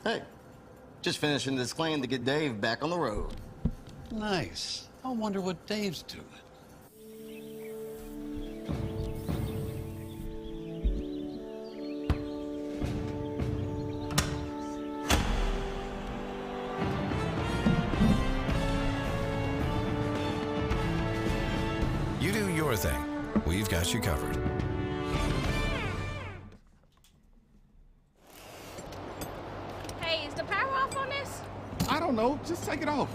Hey, just finishing this claim to get Dave back on the road. Nice. I wonder what Dave's doing. You do your thing. We've got you covered. Hey, is the power off on this? I don't know. Just take it off.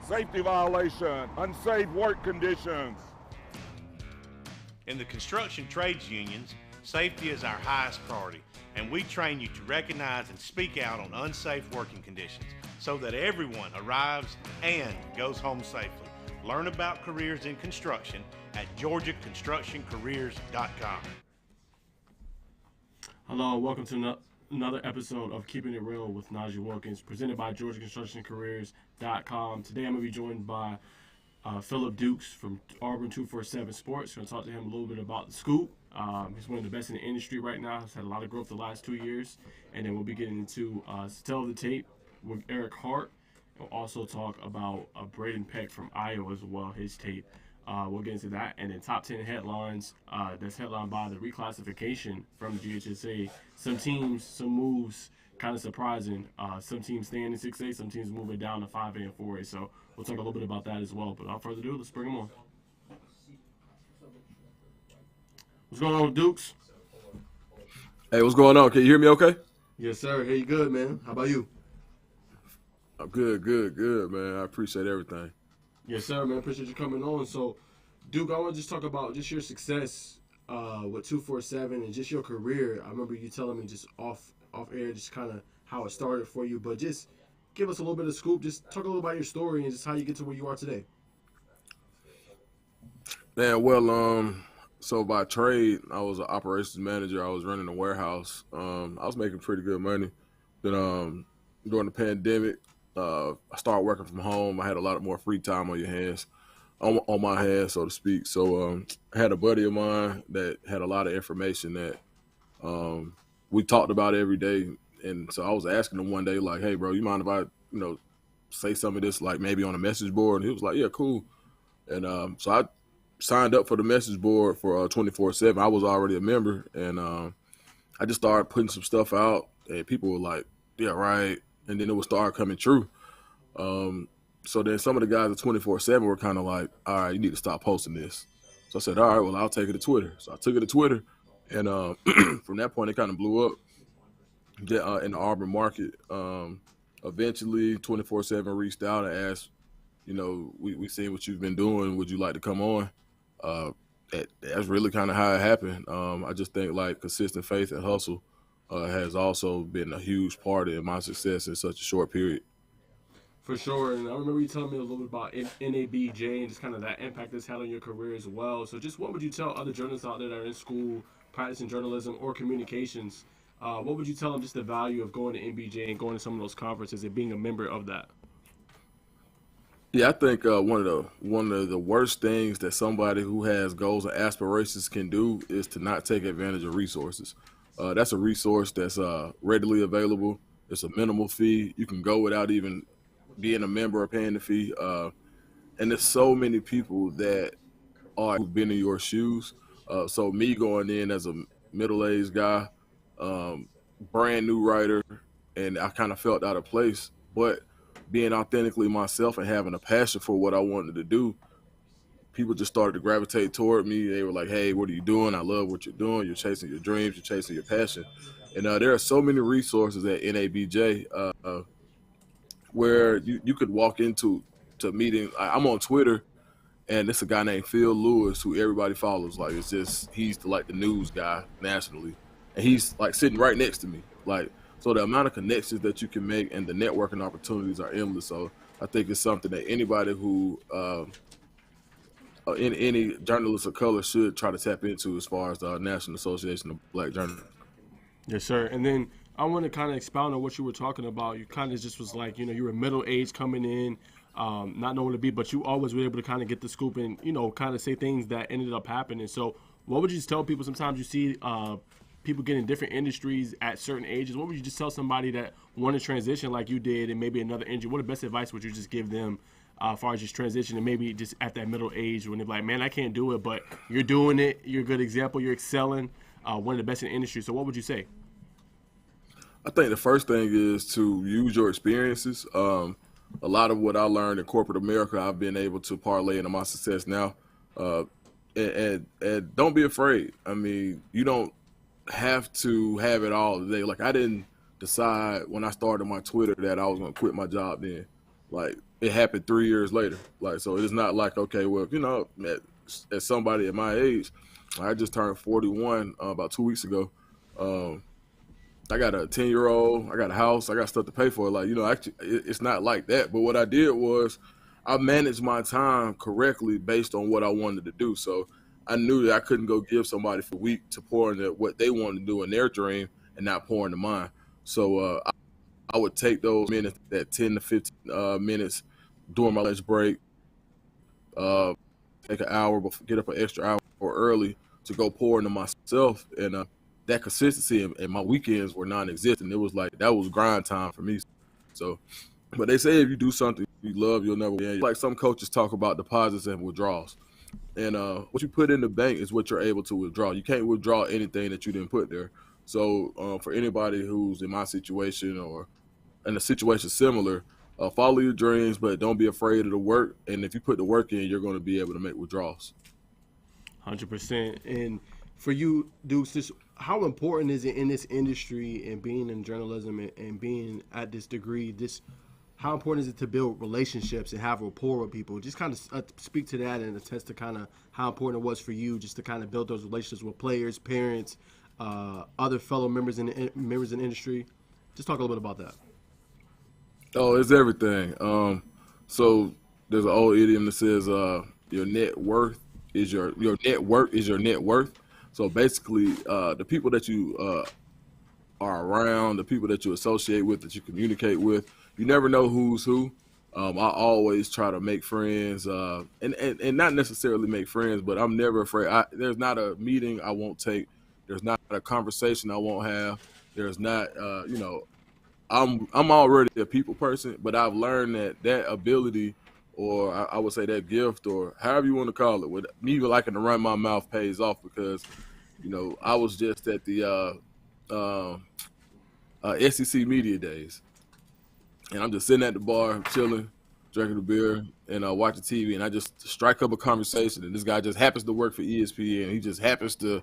Safety violation, unsafe work conditions. In the construction trades unions, safety is our highest priority, and we train you to recognize and speak out on unsafe working conditions so that everyone arrives and goes home safely. Learn about careers in construction at georgiaconstructioncareers.com. Hello, and welcome to another episode of Keeping It Real with Najeh Wilkins, presented by georgiaconstructioncareers.com. Today I'm going to be joined by Phillip Dukes from Auburn 247 Sports. Going to talk to him a little bit about the scoop. He's one of the best in the industry right now. He's had a lot of growth the last 2 years. And then we'll be getting into Tell the Tape with Eric Hart. We'll also talk about Brayden Peck from Iowa as well, his tape. We'll get into that. And then top 10 headlines. That's headlined by the reclassification from the GHSA. Some teams, some moves, kind of surprising. Some teams staying in 6A, some teams moving down to 5A and 4A. So we'll talk a little bit about that as well. But without further ado, let's bring them on. What's going on, Dukes? Hey, what's going on? Can you hear me okay? Yes, sir. Hey, you good, man? How about you? I'm good, man. I appreciate everything. Yes, sir, man. Appreciate you coming on. So, Duke, I want to just talk about just your success with 247 and just your career. I remember you telling me just off air just kind of how it started for you, but just give us a little bit of scoop. Just talk a little about your story and just how you get to where you are today. Man, well, so by trade, I was an operations manager. I was running a warehouse. I was making pretty good money. Then during the pandemic, I started working from home. I had a lot more free time on my hands, so to speak. So I had a buddy of mine that had a lot of information that we talked about every day. And so I was asking him one day, like, hey, bro, you mind if I, say some of this, like maybe on a message board? And he was like, yeah, cool. And so I signed up for the message board for 24/7. I was already a member, and I just started putting some stuff out, and people were like, yeah, right. And then it would start coming true. So then some of the guys at 24/7 were kind of like, all right, you need to stop posting this. So I said, all right, well, I'll take it to Twitter. So I took it to Twitter, and from that point, it kind of blew up in the Auburn market. Eventually, 24/7 reached out and asked, we seen what you've been doing. Would you like to come on? That's really kind of how it happened. I just think like consistent faith and hustle has also been a huge part in my success in such a short period. For sure, and I remember you telling me a little bit about NABJ and just kind of that impact it's had on your career as well. So just what would you tell other journalists out there that are in school, practicing journalism or communications? What would you tell them just the value of going to NBJ and going to some of those conferences and being a member of that? Yeah, I think one of the worst things that somebody who has goals and aspirations can do is to not take advantage of resources. That's a resource that's readily available. It's a minimal fee. You can go without even being a member or paying the fee. And there's so many people that who've been in your shoes. So me going in as a middle-aged guy, brand new writer, and I kind of felt out of place. But being authentically myself and having a passion for what I wanted to do, people just started to gravitate toward me. They were like, hey, what are you doing? I love what you're doing. You're chasing your dreams. You're chasing your passion. And there are so many resources at NABJ where you could walk into a meeting. I'm on Twitter, and it's a guy named Phil Lewis who everybody follows. Like, it's just, he's the news guy nationally. And he's like sitting right next to me. Like, so the amount of connections that you can make and the networking opportunities are endless. So I think it's something that anybody who any journalist of color should try to tap into as far as the National Association of Black Journalists. Yes, sir. And then I want to kind of expound on what you were talking about. You kind of just was like, you were middle-aged coming in, not knowing to be, but you always were able to kind of get the scoop and, kind of say things that ended up happening. So what would you just tell people? Sometimes you see people get in different industries at certain ages, what would you just tell somebody that want to transition like you did and maybe another industry? What the best advice would you just give them as far as just transition and maybe just at that middle age when they're like, man, I can't do it, but you're doing it. You're a good example. You're excelling, one of the best in the industry. So what would you say? I think the first thing is to use your experiences. A lot of what I learned in corporate America, I've been able to parlay into my success now. And don't be afraid. I mean, you don't have to have it all today. Like, I didn't decide when I started my Twitter that I was going to quit my job then. Like, it happened 3 years later. Like, so it's not like, okay, well, you know, as somebody at my age, I just turned 41 about 2 weeks ago. I got a 10-year-old, I got a house, I got stuff to pay for. Like, you know, actually, it's not like that. But what I did was I managed my time correctly based on what I wanted to do. So I knew that I couldn't go give somebody for a week to pour into what they wanted to do in their dream and not pour into mine. So I would take those minutes, that 10 to 15 minutes during my lunch break, take an hour, but get up an extra hour early to go pour into myself. And that consistency and my weekends were non-existent. It was like, that was grind time for me. So, but they say if you do something you love, you'll never win. Like some coaches talk about deposits and withdrawals. And what you put in the bank is what you're able to withdraw. You can't withdraw anything that you didn't put there. So for anybody who's in my situation or in a situation similar, follow your dreams, but don't be afraid of the work. And if you put the work in, you're going to be able to make withdrawals. 100%. And for you, Dukes, just how important is it in this industry and being in journalism and being at this degree, how important is it to build relationships and have rapport with people? Just kind of speak to that and attest to kind of how important it was for you just to kind of build those relationships with players, parents, other fellow members in the industry. Just talk a little bit about that. Oh, it's everything. So there's an old idiom that says your net worth is your network is your net worth. So basically, the people that you are around, the people that you associate with, that you communicate with, you never know who's who. I always try to make friends, and not necessarily make friends, but I'm never afraid. There's not a meeting I won't take. There's not a conversation I won't have. There's not, I'm already a people person, but I've learned that ability, or I would say that gift, or however you want to call it, with me liking to run my mouth pays off because, you know, I was just at the SEC media days, and I'm just sitting at the bar, chilling, drinking a beer, and watching TV, and I just strike up a conversation, and this guy just happens to work for ESPN, and he just happens to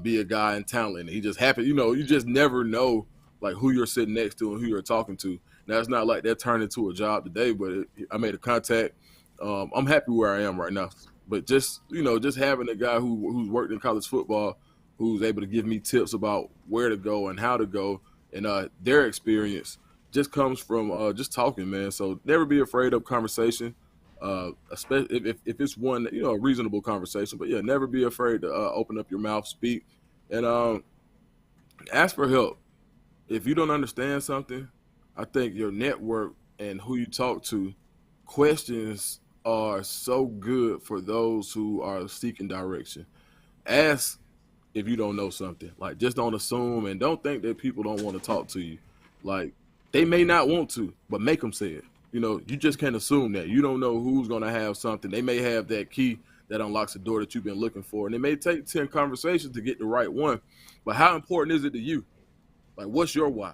be a guy in talent, and he just happens, you know, you just never know like who you're sitting next to and who you're talking to. Now, it's not like that turned into a job today, but I made a contact. I'm happy where I am right now. But just, you know, just having a guy who's worked in college football, who's able to give me tips about where to go and how to go, and their experience just comes from just talking, man. So never be afraid of conversation, especially if it's one, you know, a reasonable conversation. But, yeah, never be afraid to open up your mouth, speak, and ask for help. If you don't understand something, I think your network and who you talk to, questions are so good for those who are seeking direction. Ask if you don't know something. Like, just don't assume, and don't think that people don't want to talk to you. Like, they may not want to, but make them say it. You know, you just can't assume that. You don't know who's going to have something. They may have that key that unlocks the door that you've been looking for, and it may take 10 conversations to get the right one. But how important is it to you? Like, what's your why?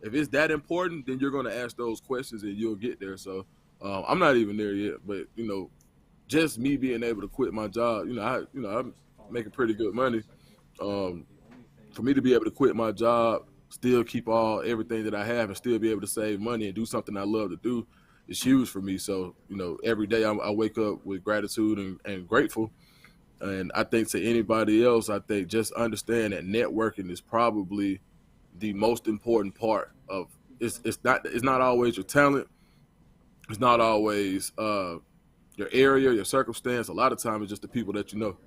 If it's that important, then you're going to ask those questions and you'll get there. So I'm not even there yet, but, you know, just me being able to quit my job, I'm making pretty good money. For me to be able to quit my job, still keep everything that I have, and still be able to save money and do something I love to do is huge for me. So, you know, every day I wake up with gratitude and grateful. And I think to anybody else, I think just understand that networking is probably the most important part of it's not always your talent. It's not always your area, your circumstance. A lot of times it's just the people that you know.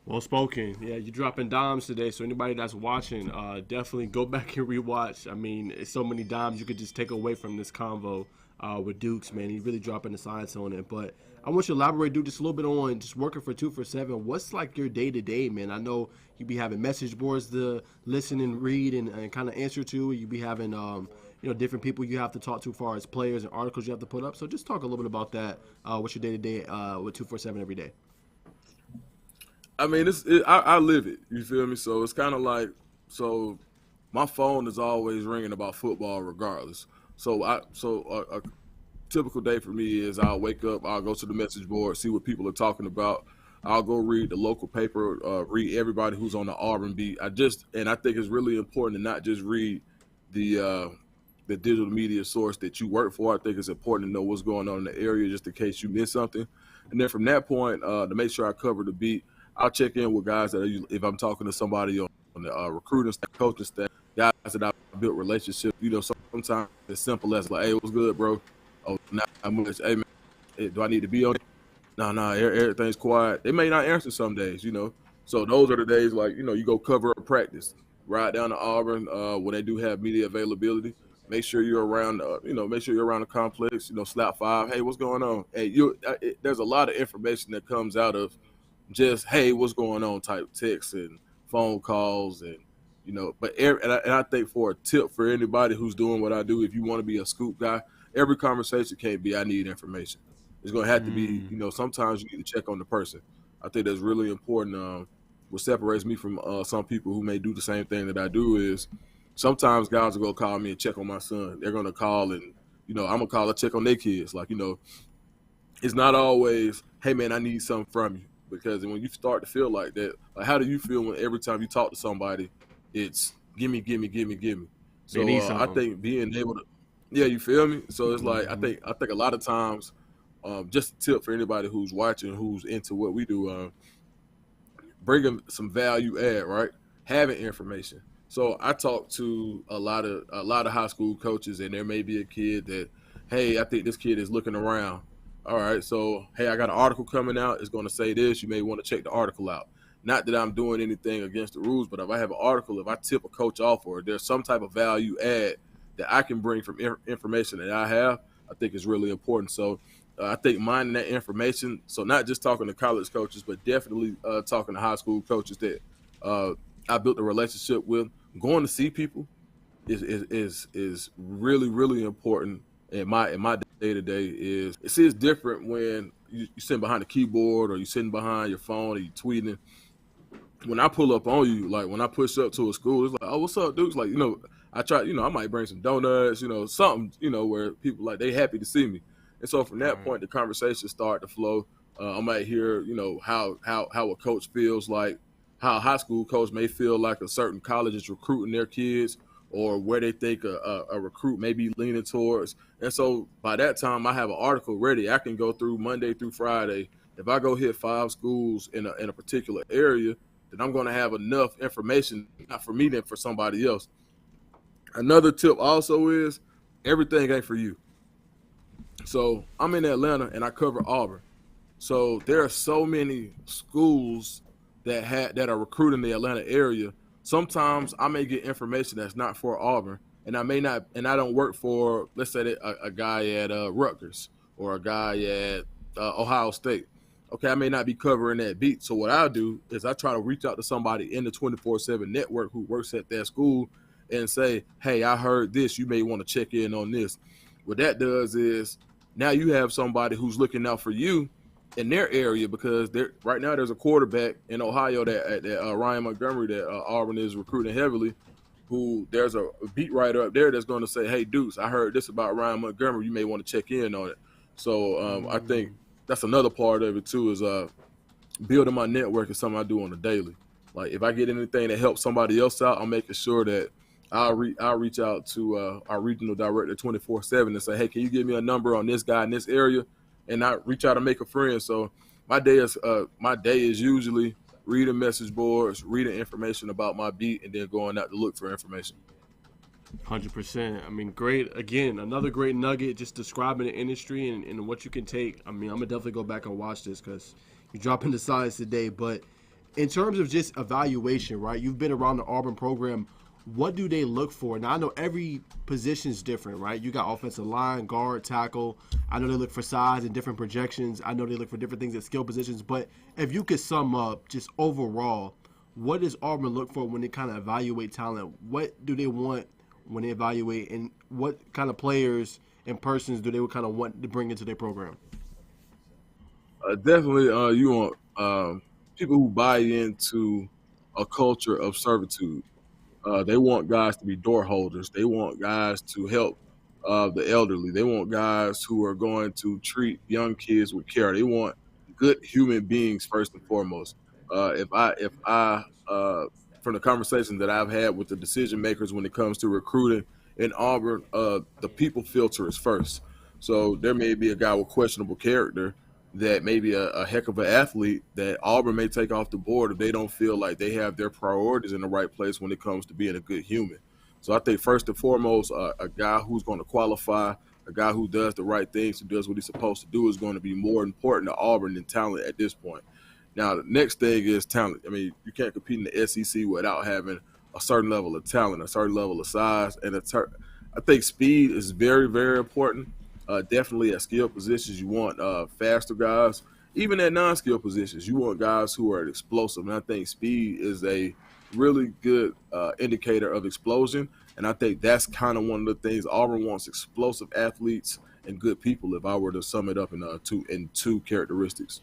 Well spoken. Yeah, you're dropping dimes today, so anybody that's watching, definitely go back and rewatch. I mean, it's so many dimes you could just take away from this convo with Dukes, man. He's really dropping the science on it. But I want you to elaborate, Duke, just a little bit on just working for 247. What's like your day-to-day, man? I know you be having message boards to listen and read and kind of answer to. You be having, different people you have to talk to as far as players and articles you have to put up. So just talk a little bit about that. What's your day-to-day with 247 every day? I mean, I live it. You feel me? So it's kind of like, so my phone is always ringing about football regardless. So a typical day for me is I'll wake up, I'll go to the message board, see what people are talking about. I'll go read the local paper, read everybody who's on the Auburn beat. I think it's really important to not just read the digital media source that you work for. I think it's important to know what's going on in the area just in case you miss something. And then from that point, to make sure I cover the beat, I'll check in with guys that if I'm talking to somebody on the recruiting staff, coaching staff, guys that I've built relationships. Sometimes it's simple as like, hey, what's good, bro? Oh, now I'm gonna say, hey, man, do I need to be on it? No, everything's quiet. They may not answer some days, So those are the days like, you go cover up practice, ride down to Auburn when they do have media availability. Make sure you're around, make sure you're around the complex, slap five. Hey, what's going on? Hey, there's a lot of information that comes out of just, hey, what's going on type texts and phone calls and, but I think for a tip for anybody who's doing what I do, if you want to be a scoop guy, every conversation can't be, I need information. It's going to have to be, sometimes you need to check on the person. I think that's really important. What separates me from some people who may do the same thing that I do is sometimes guys will go call me and check on my son. They're going to call and, I'm going to call and check on their kids. Like, it's not always, hey, man, I need something from you. Because when you start to feel like that, like how do you feel when every time you talk to somebody, it's gimme. So I think being able to, you feel me? So it's like I think a lot of times, just a tip for anybody who's watching, who's into what we do, bringing some value add, right? Having information. So I talk to a lot of high school coaches, and there may be a kid that, hey, I think this kid is looking around. All right, so, hey, I got an article coming out. It's going to say this. You may want to check the article out. Not that I'm doing anything against the rules, but if I have an article, if I tip a coach off or there's some type of value add that I can bring from information that I have, I think is really important. So I think mining that information, so not just talking to college coaches, but definitely talking to high school coaches that I built a relationship with. Going to see people is really, really important. And my day-to-day is, it's different when you're sitting behind a keyboard or you're sitting behind your phone or you're tweeting. When I pull up on you, like when I push up to a school, it's like, oh, what's up, Dukes? Like, I try, I might bring some donuts, something, where people like, they happy to see me. And so from that point, the conversations start to flow. I might hear, how a coach feels like, how a high school coach may feel like a certain college is recruiting their kids, or where they think a recruit may be leaning towards. And so by that time, I have an article ready. I can go through Monday through Friday. If I go hit 5 schools in a particular area, then I'm going to have enough information, not for me, then for somebody else. Another tip also is everything ain't for you. So I'm in Atlanta, and I cover Auburn. So there are so many schools that are recruiting the Atlanta area. Sometimes I may get information that's not for Auburn, and I may not, and I don't work for, let's say, a guy at Rutgers or a guy at Ohio State. Okay, I may not be covering that beat. So what I'll do is I try to reach out to somebody in the 24/7 network who works at that school and say, hey, I heard this. You may want to check in on this. What that does is now you have somebody who's looking out for you in their area, because right now there's a quarterback in Ohio that Ryan Montgomery that Auburn is recruiting heavily, who there's a beat writer up there that's going to say, hey, Dukes, I heard this about Ryan Montgomery. You may want to check in on it. So I think that's another part of it too, is building my network is something I do on a daily. Like if I get anything that helps somebody else out, I'm making sure that I'll reach out to our regional director 24/7 and say, hey, can you give me a number on this guy in this area? And I reach out and make a friend. So my day is usually reading message boards, reading information about my beat, and then going out to look for information. 100%. I mean, great. Again, another great nugget, just describing the industry and what you can take. I mean, I'm going to definitely go back and watch this because you're dropping the science today. But In terms of just evaluation, right? You've been around the Auburn program. What do they look for? Now, I know every position is different, right? You got offensive line, guard, tackle. I know they look for size and different projections. I know they look for different things at skill positions. But if you could sum up just overall, what does Auburn look for when they kind of evaluate talent? What do they want when they evaluate, and what kind of players and persons do they kind of want to bring into their program? Definitely, you want people who buy into a culture of servitude. They want guys to be door holders. They want guys to help the elderly. They want guys who are going to treat young kids with care. They want good human beings first and foremost. If I from the conversations that I've had with the decision makers when it comes to recruiting in Auburn, the people filter is first. So there may be a guy with questionable character that may be a heck of an athlete that Auburn may take off the board if they don't feel like they have their priorities in the right place when it comes to being a good human. So I think first and foremost, a guy who's going to qualify, a guy who does the right things, who does what he's supposed to do is going to be more important to Auburn than talent at this point. Now, the next thing is talent. I mean, you can't compete in the SEC without having a certain level of talent, a certain level of size, and I think speed is very, very important. Definitely at skill positions, you want faster guys. Even at non-skill positions, you want guys who are explosive. And I think speed is a really good indicator of explosion. And I think that's kind of one of the things Auburn wants: explosive athletes and good people, if I were to sum it up in two characteristics.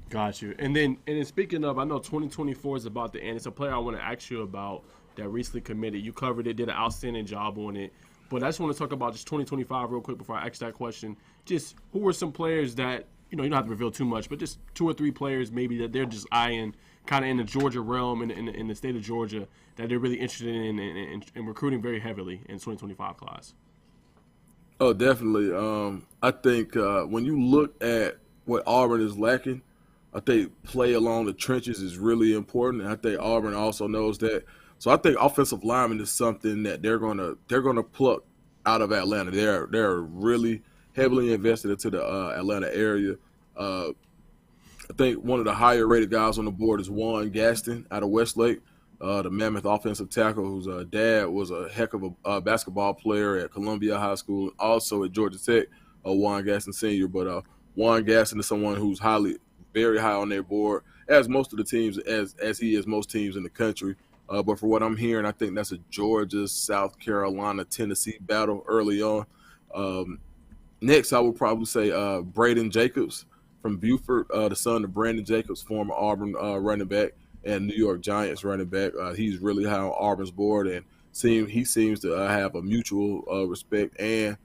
Got you. And then speaking of, I know 2024 is about to end. It's a player I want to ask you about that recently committed. You covered it, did an outstanding job on it. But I just want to talk about just 2025 real quick before I ask that question. Just who are some players that, you don't have to reveal too much, but just 2 or 3 players maybe that they're just eyeing kind of in the Georgia realm, in the state of Georgia, that they're really interested in recruiting very heavily in 2025 class? Oh, definitely. I think when you look at what Auburn is lacking, I think play along the trenches is really important. And I think Auburn also knows that. So I think offensive lineman is something that they're gonna pluck out of Atlanta. They're really heavily invested into the Atlanta area. I think one of the higher rated guys on the board is Juan Gaston out of Westlake, the Mammoth offensive tackle, whose dad was a heck of a basketball player at Columbia High School, also at Georgia Tech. Juan Gaston Sr. But Juan Gaston is someone who's very high on their board, as most of the teams, as he is most teams in the country. But for what I'm hearing, I think that's a Georgia, South Carolina, Tennessee battle early on. Next, I would probably say Brayden Jacobs from Buford, the son of Brandon Jacobs, former Auburn running back and New York Giants running back. He's really high on Auburn's board, and he seems to have a mutual respect and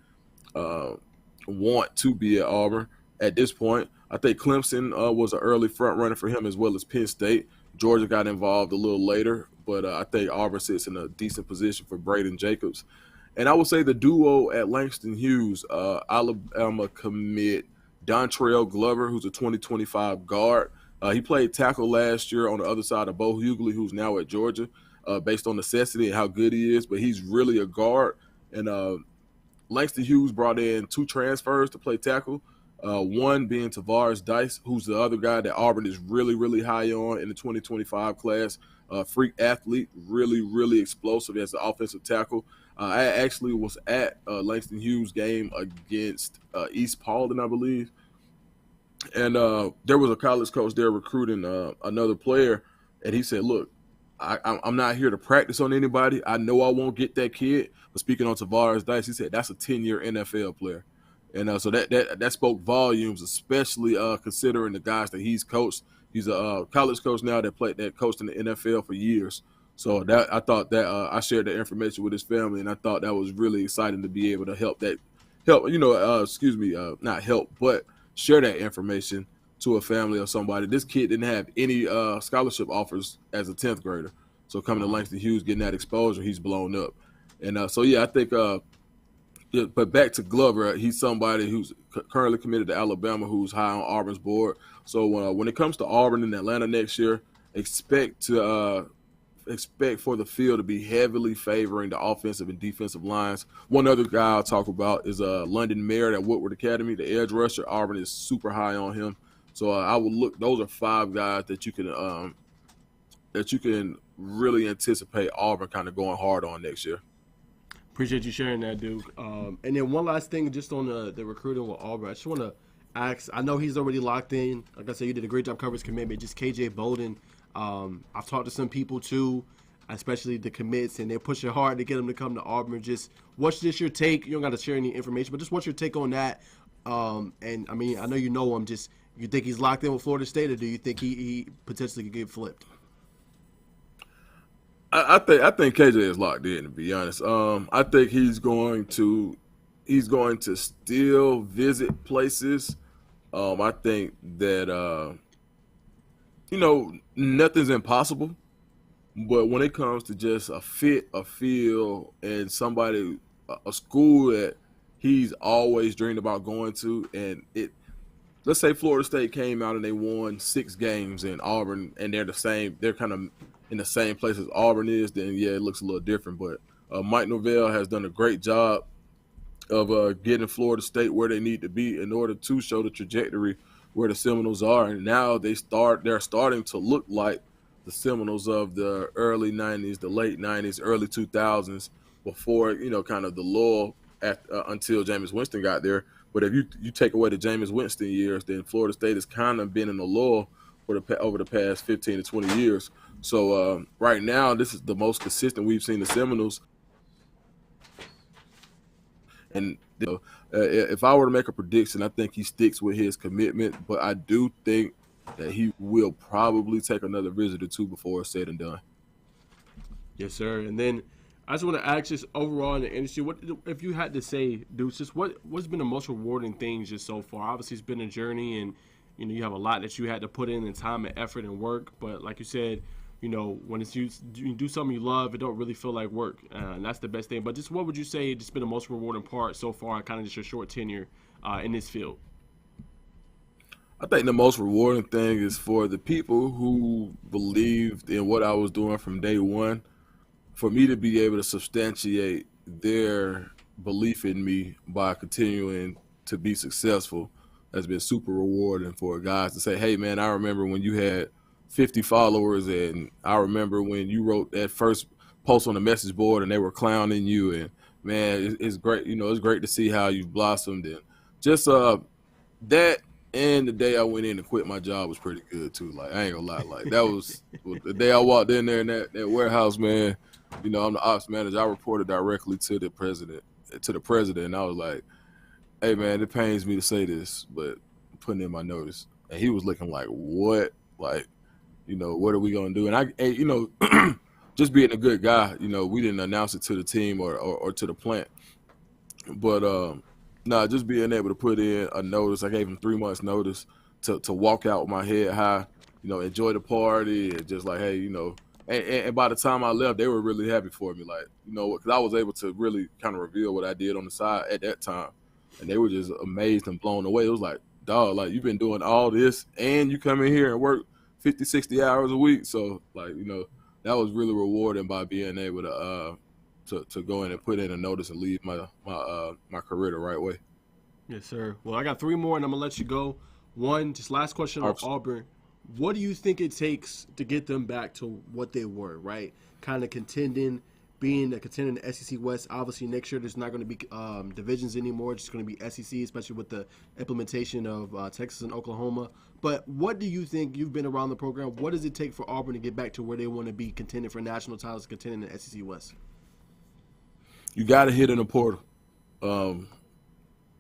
want to be at Auburn at this point. I think Clemson was an early front runner for him, as well as Penn State. Georgia got involved a little later, but I think Auburn sits in a decent position for Brayden Jacobs. And I would say the duo at Langston Hughes, Alabama commit Dontrell Glover, who's a 2025 guard. He played tackle last year on the other side of Bo Hughley, who's now at Georgia, based on necessity and how good he is. But he's really a guard. And Langston Hughes brought in 2 transfers to play tackle. One being Tavares Dice, who's the other guy that Auburn is really, really high on in the 2025 class. Freak athlete, really, really explosive as an offensive tackle. I actually was at Langston Hughes' game against East Paulding, I believe. And there was a college coach there recruiting another player, and he said, look, I'm not here to practice on anybody. I know I won't get that kid. But speaking on Tavares Dice, he said that's a 10-year NFL player. And so that spoke volumes, especially considering the guys that he's coached. He's a college coach now that coached in the NFL for years. So I thought that I shared that information with his family, and I thought that was really exciting to be able to not help, but share that information to a family or somebody. This kid didn't have any scholarship offers as a 10th grader. So coming to Langston Hughes, getting that exposure, he's blown up. And I think but back to Glover, he's somebody who's currently committed to Alabama, who's high on Auburn's board. So when it comes to Auburn and Atlanta next year, expect for the field to be heavily favoring the offensive and defensive lines. One other guy I'll talk about is London Merritt at Woodward Academy, the edge rusher. Auburn is super high on him. So I would look. Those are 5 guys that you can that you can really anticipate Auburn kind of going hard on next year. Appreciate you sharing that, Duke. And then one last thing, just on the recruiting with Auburn, I just want to ask. I know he's already locked in. Like I said, you did a great job covering his commitment. Just KJ Bolden. I've talked to some people too, especially the commits, and they're pushing hard to get him to come to Auburn. Just what's just your take? You don't got to share any information, but just what's your take on that? And I mean, I know you know him. Just you think he's locked in with Florida State, or do you think he potentially could get flipped? I think KJ is locked in, to be honest. I think he's going to still visit places. I think that nothing's impossible, but when it comes to just a fit, a feel, and somebody, a school that he's always dreamed about going to, and let's say Florida State came out and they won 6 games in Auburn, and they're kind of in the same place as Auburn is, then yeah, it looks a little different. But Mike Norvell has done a great job of getting Florida State where they need to be in order to show the trajectory where the Seminoles are. And now they're starting to look like the Seminoles of the early 90s, the late 90s, early 2000s, before, kind of the lull until Jameis Winston got there. But if you take away the Jameis Winston years, then Florida State has kind of been in the lull over the past 15 to 20 years. So right now, this is the most consistent we've seen the Seminoles. And if I were to make a prediction, I think he sticks with his commitment. But I do think that he will probably take another visit or two before it's said and done. Yes, sir. And then I just want to ask, just overall in the industry, what if you had to say, Deuce, just what's been the most rewarding things just so far? Obviously, it's been a journey, and you have a lot that you had to put in time and effort and work. But like you said, when you do something you love, it don't really feel like work, and that's the best thing. But just what would you say just been the most rewarding part so far, kind of just your short tenure in this field? I think the most rewarding thing is for the people who believed in what I was doing from day one, for me to be able to substantiate their belief in me by continuing to be successful has been super rewarding for guys to say, hey, man, I remember when you had 50 followers, and I remember when you wrote that first post on the message board and they were clowning you, and man, it's great. It's great to see how you've blossomed. And just that, and the day I went in to quit my job was pretty good too. Like, I ain't gonna lie, like that was the day I walked in there in that warehouse, man. I'm the ops manager. I reported directly to the president, and I was like, hey, man, it pains me to say this, but I'm putting in my notice. And he was looking like, what? Like, what are we going to do? And just being a good guy, we didn't announce it to the team or to the plant. But, just being able to put in a notice. I gave him 3 months notice to walk out with my head high, enjoy the party, and just like, hey, and by the time I left, they were really happy for me. Like, because I was able to really kind of reveal what I did on the side at that time. And they were just amazed and blown away. It was like, dog, like, you've been doing all this and you come in here and work 50, 60 hours a week. So, like, that was really rewarding by being able to go in and put in a notice and leave my career the right way. Yes, sir. Well, I got 3 more, and I'm going to let you go. One, just last question on Auburn. What do you think it takes to get them back to what they were, right? Kind of being a contender in the SEC West. Obviously, next year there's not going to be divisions anymore. It's just going to be SEC, especially with the implementation of Texas and Oklahoma. But what do you think? You've been around the program. What does it take for Auburn to get back to where they want to be, contending for national titles, contending in the SEC West? You got to hit in the portal.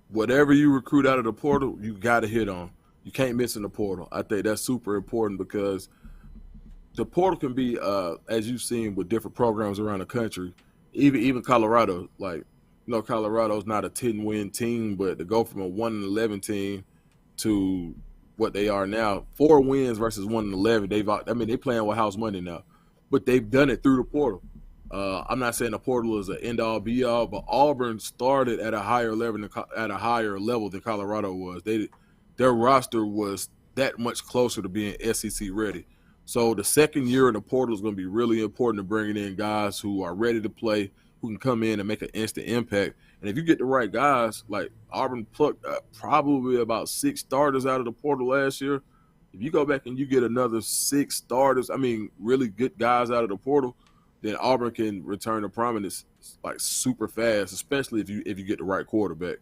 Whatever you recruit out of the portal, you got to hit on. You can't miss in the portal. I think that's super important because the portal can be, as you've seen with different programs around the country, even Colorado. Like, Colorado's not a 10-win team, but to go from a 1-11 team to what they are now, 4 wins versus 1-11. They're playing with house money now, but they've done it through the portal. I'm not saying the portal is an end-all, be-all, but Auburn started at a higher level than Colorado was. Their roster was that much closer to being SEC ready. So the second year in the portal is going to be really important to bringing in guys who are ready to play, who can come in and make an instant impact. And if you get the right guys, like Auburn plucked probably about 6 starters out of the portal last year, If you go back and you get another 6 starters, I mean, really good guys out of the portal, then Auburn can return to prominence like super fast, especially if you get the right quarterback.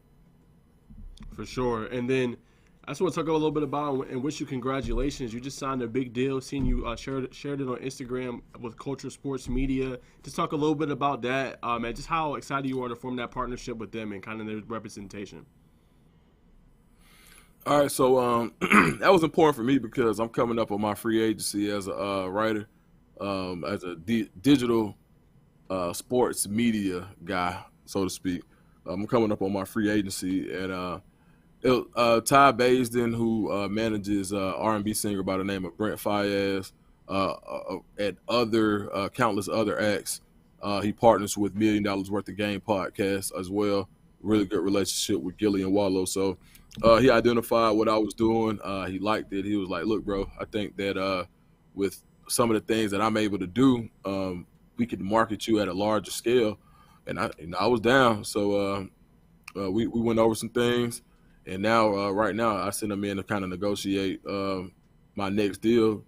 For sure. And then I just want to talk a little bit about and wish you congratulations. You just signed a big deal. Seeing you shared it on Instagram with Culture Sports Media. Just talk a little bit about that and just how excited you are to form that partnership with them and kind of their representation. All right, so that was important for me because I'm coming up on my free agency as a writer, as a digital sports media guy, so to speak. I'm coming up on my free agency, and Ty Baisden, who manages R&B singer by the name of Brent Fayez, and other countless other acts. He partners with $1 Million Worth of Game podcast as well. Really good relationship with Gillian Wallow. So he identified what I was doing. He liked it. He was like, "Look, bro, I think that with some of the things that I'm able to do, we could market you at a larger scale." And I was down. So we went over some things. And now, right now, I sent them in to kind of negotiate my next deal.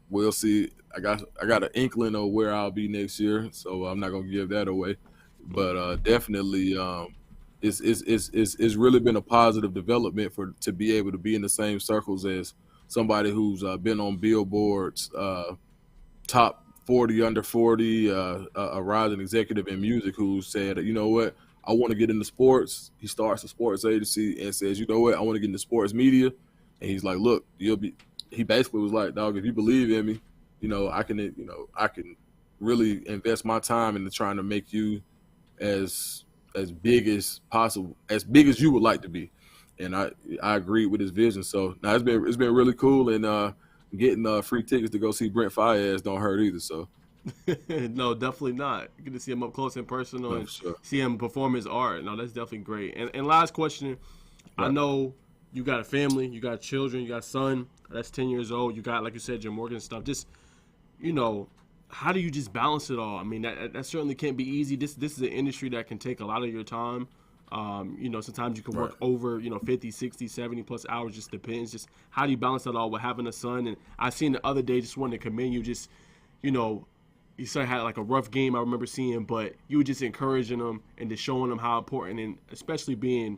We'll see. I got an inkling of where I'll be next year, so I'm not gonna give that away. But definitely, it's really been a positive development to be able to be in the same circles as somebody who's been on billboards, top 40 under 40, a rising executive in music who said, you know what, I want to get into sports. He starts a sports agency and says, you know what, I want to get into sports media. And he's like, look, he basically was like, dog, if you believe in me, I can really invest my time into trying to make you as big as possible, as big as you would like to be. And I agreed with his vision. So now it's been really cool, and getting free tickets to go see Brent Fayez don't hurt either. So no, definitely not. Good to see him up close and personal and sure. See him perform his art. No, that's definitely great. And last question, right. I know you got a family, you got children, you got a son that's 10 years old. You got, like you said, your mortgage stuff. Just, how do you just balance it all? I mean, that certainly can't be easy. This is an industry that can take a lot of your time. Sometimes you can work over, 50, 60, 70 plus hours, just depends. Just how do you balance that all with having a son? And I seen the other day, just wanted to commend you, just, you said had like a rough game I remember seeing, but you were just encouraging them and just showing them how important, and especially being,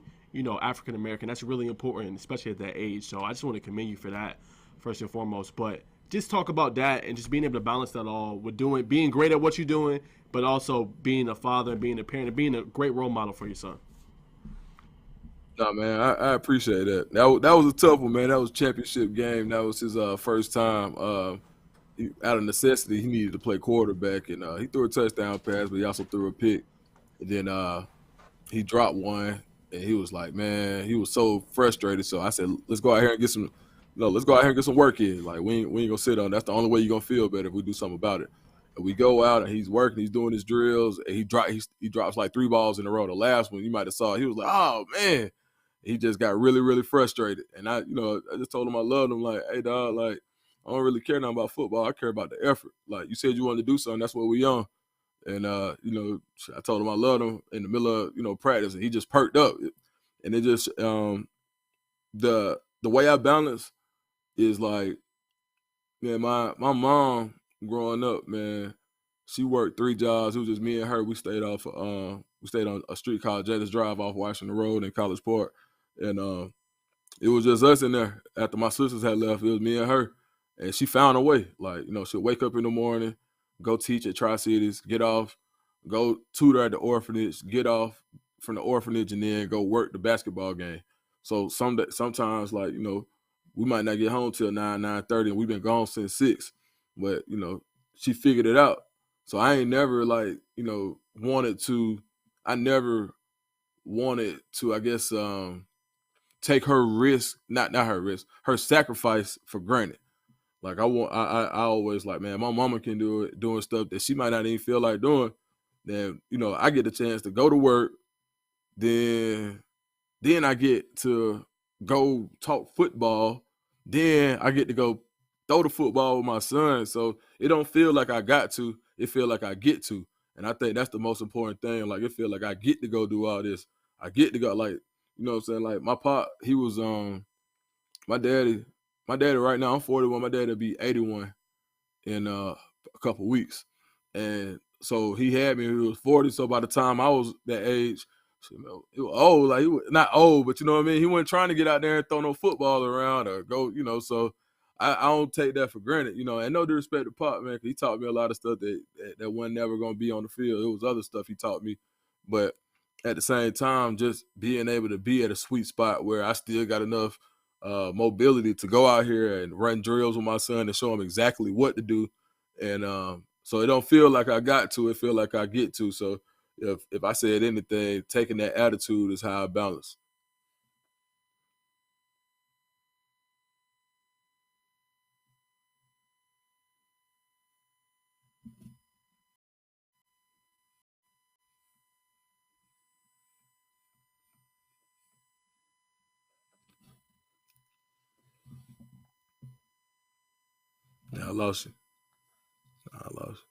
African American, that's really important, especially at that age. So I just want to commend you for that, first and foremost. But just talk about that and just being able to balance that all with being great at what you're doing, but also being a father and being a parent and being a great role model for your son. No, man, I appreciate that. That was a tough one, man. That was a championship game. That was his first time. Out of necessity, he needed to play quarterback, and he threw a touchdown pass, but he also threw a pick. And then he dropped one, and he was like, man, he was so frustrated. So I said, let's go out here and get some work in. Like, we ain't gonna sit on. That's the only way you're gonna feel better if we do something about it. And we go out, and he's working, he's doing his drills, and he drops like 3 balls in a row. The last one you might have saw, he was like, oh man. He just got really, really frustrated. And I just told him I loved him. Like, hey, dog, like, I don't really care nothing about football. I care about the effort. Like, you said you wanted to do something. That's what we on. And, I told him I loved him in the middle of, practice. And he just perked up. And it just the way I balance is like, man, my mom growing up, man, she worked 3 jobs. It was just me and her. We stayed on a street called Jadis Drive off Washington Road in College Park. And it was just us in there. After my sisters had left, it was me and her. And she found a way. Like, she'll wake up in the morning, go teach at Tri-Cities, get off, go tutor at the orphanage, get off from the orphanage, and then go work the basketball game. So sometimes, like, we might not get home till 9:30, and we've been gone since 6. But, she figured it out. So I ain't never, like, wanted to, I guess, take her risk, not her risk, her sacrifice for granted. Like, I always like, man, my mama can do it, doing stuff that she might not even feel like doing. Then, I get the chance to go to work. Then I get to go talk football. Then I get to go throw the football with my son. So it don't feel like I got to. It feel like I get to. And I think that's the most important thing. Like, it feel like I get to go do all this. I get to go, like, you know what I'm saying? Like, my pop, he was, my daddy, my daddy right now, I'm 41. My daddy will be 81 in a couple weeks. And so he had me when he was 40. So by the time I was that age, it was old. Like, he was not old, but you know what I mean? He wasn't trying to get out there and throw no football around or go, so I don't take that for granted, and no disrespect to Pop, man, 'cause he taught me a lot of stuff that wasn't never going to be on the field. It was other stuff he taught me. But at the same time, just being able to be at a sweet spot where I still got enough mobility to go out here and run drills with my son and show him exactly what to do. And so it don't feel like I got to, it feel like I get to. So if I said anything, taking that attitude is how I balance. Yeah, I lost you. I lost you.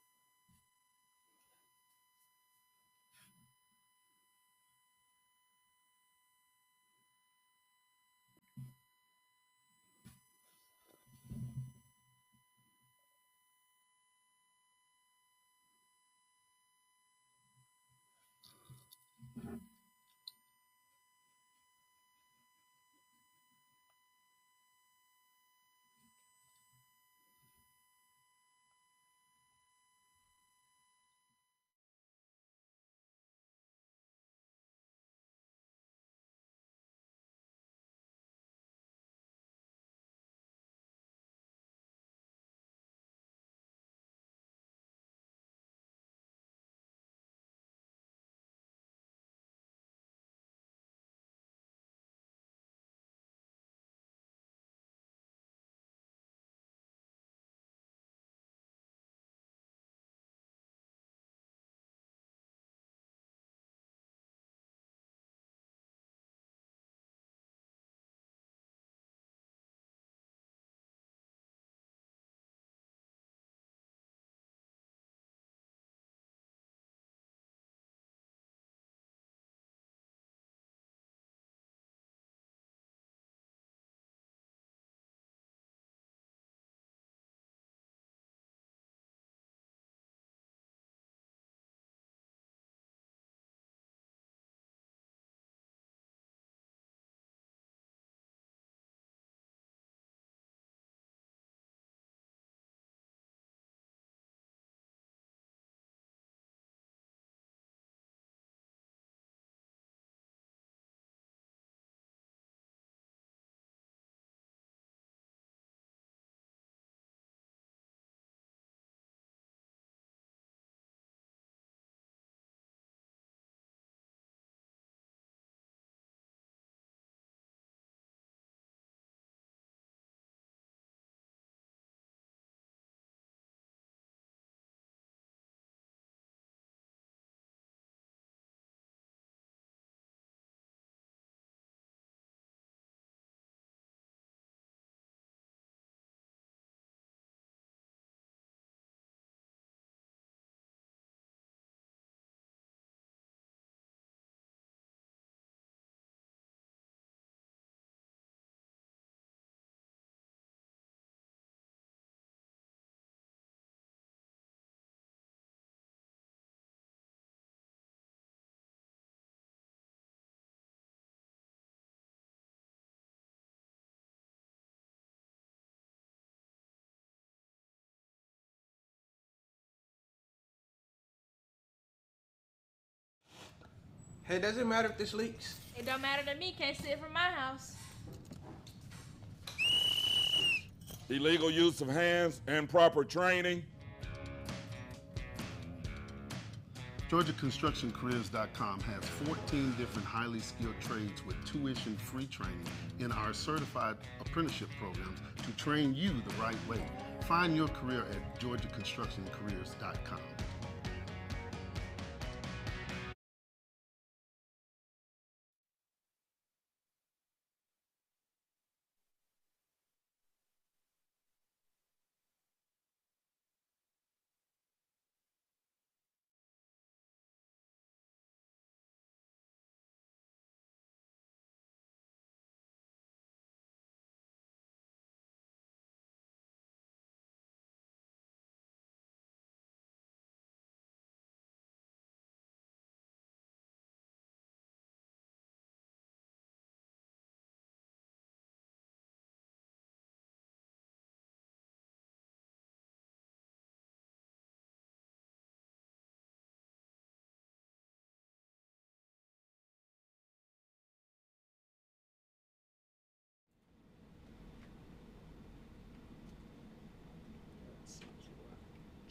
Hey, does it matter if this leaks? It don't matter to me. Can't see it from my house. Illegal use of hands, improper training. GeorgiaConstructionCareers.com has 14 different highly skilled trades with tuition-free training in our certified apprenticeship programs to train you the right way. Find your career at GeorgiaConstructionCareers.com.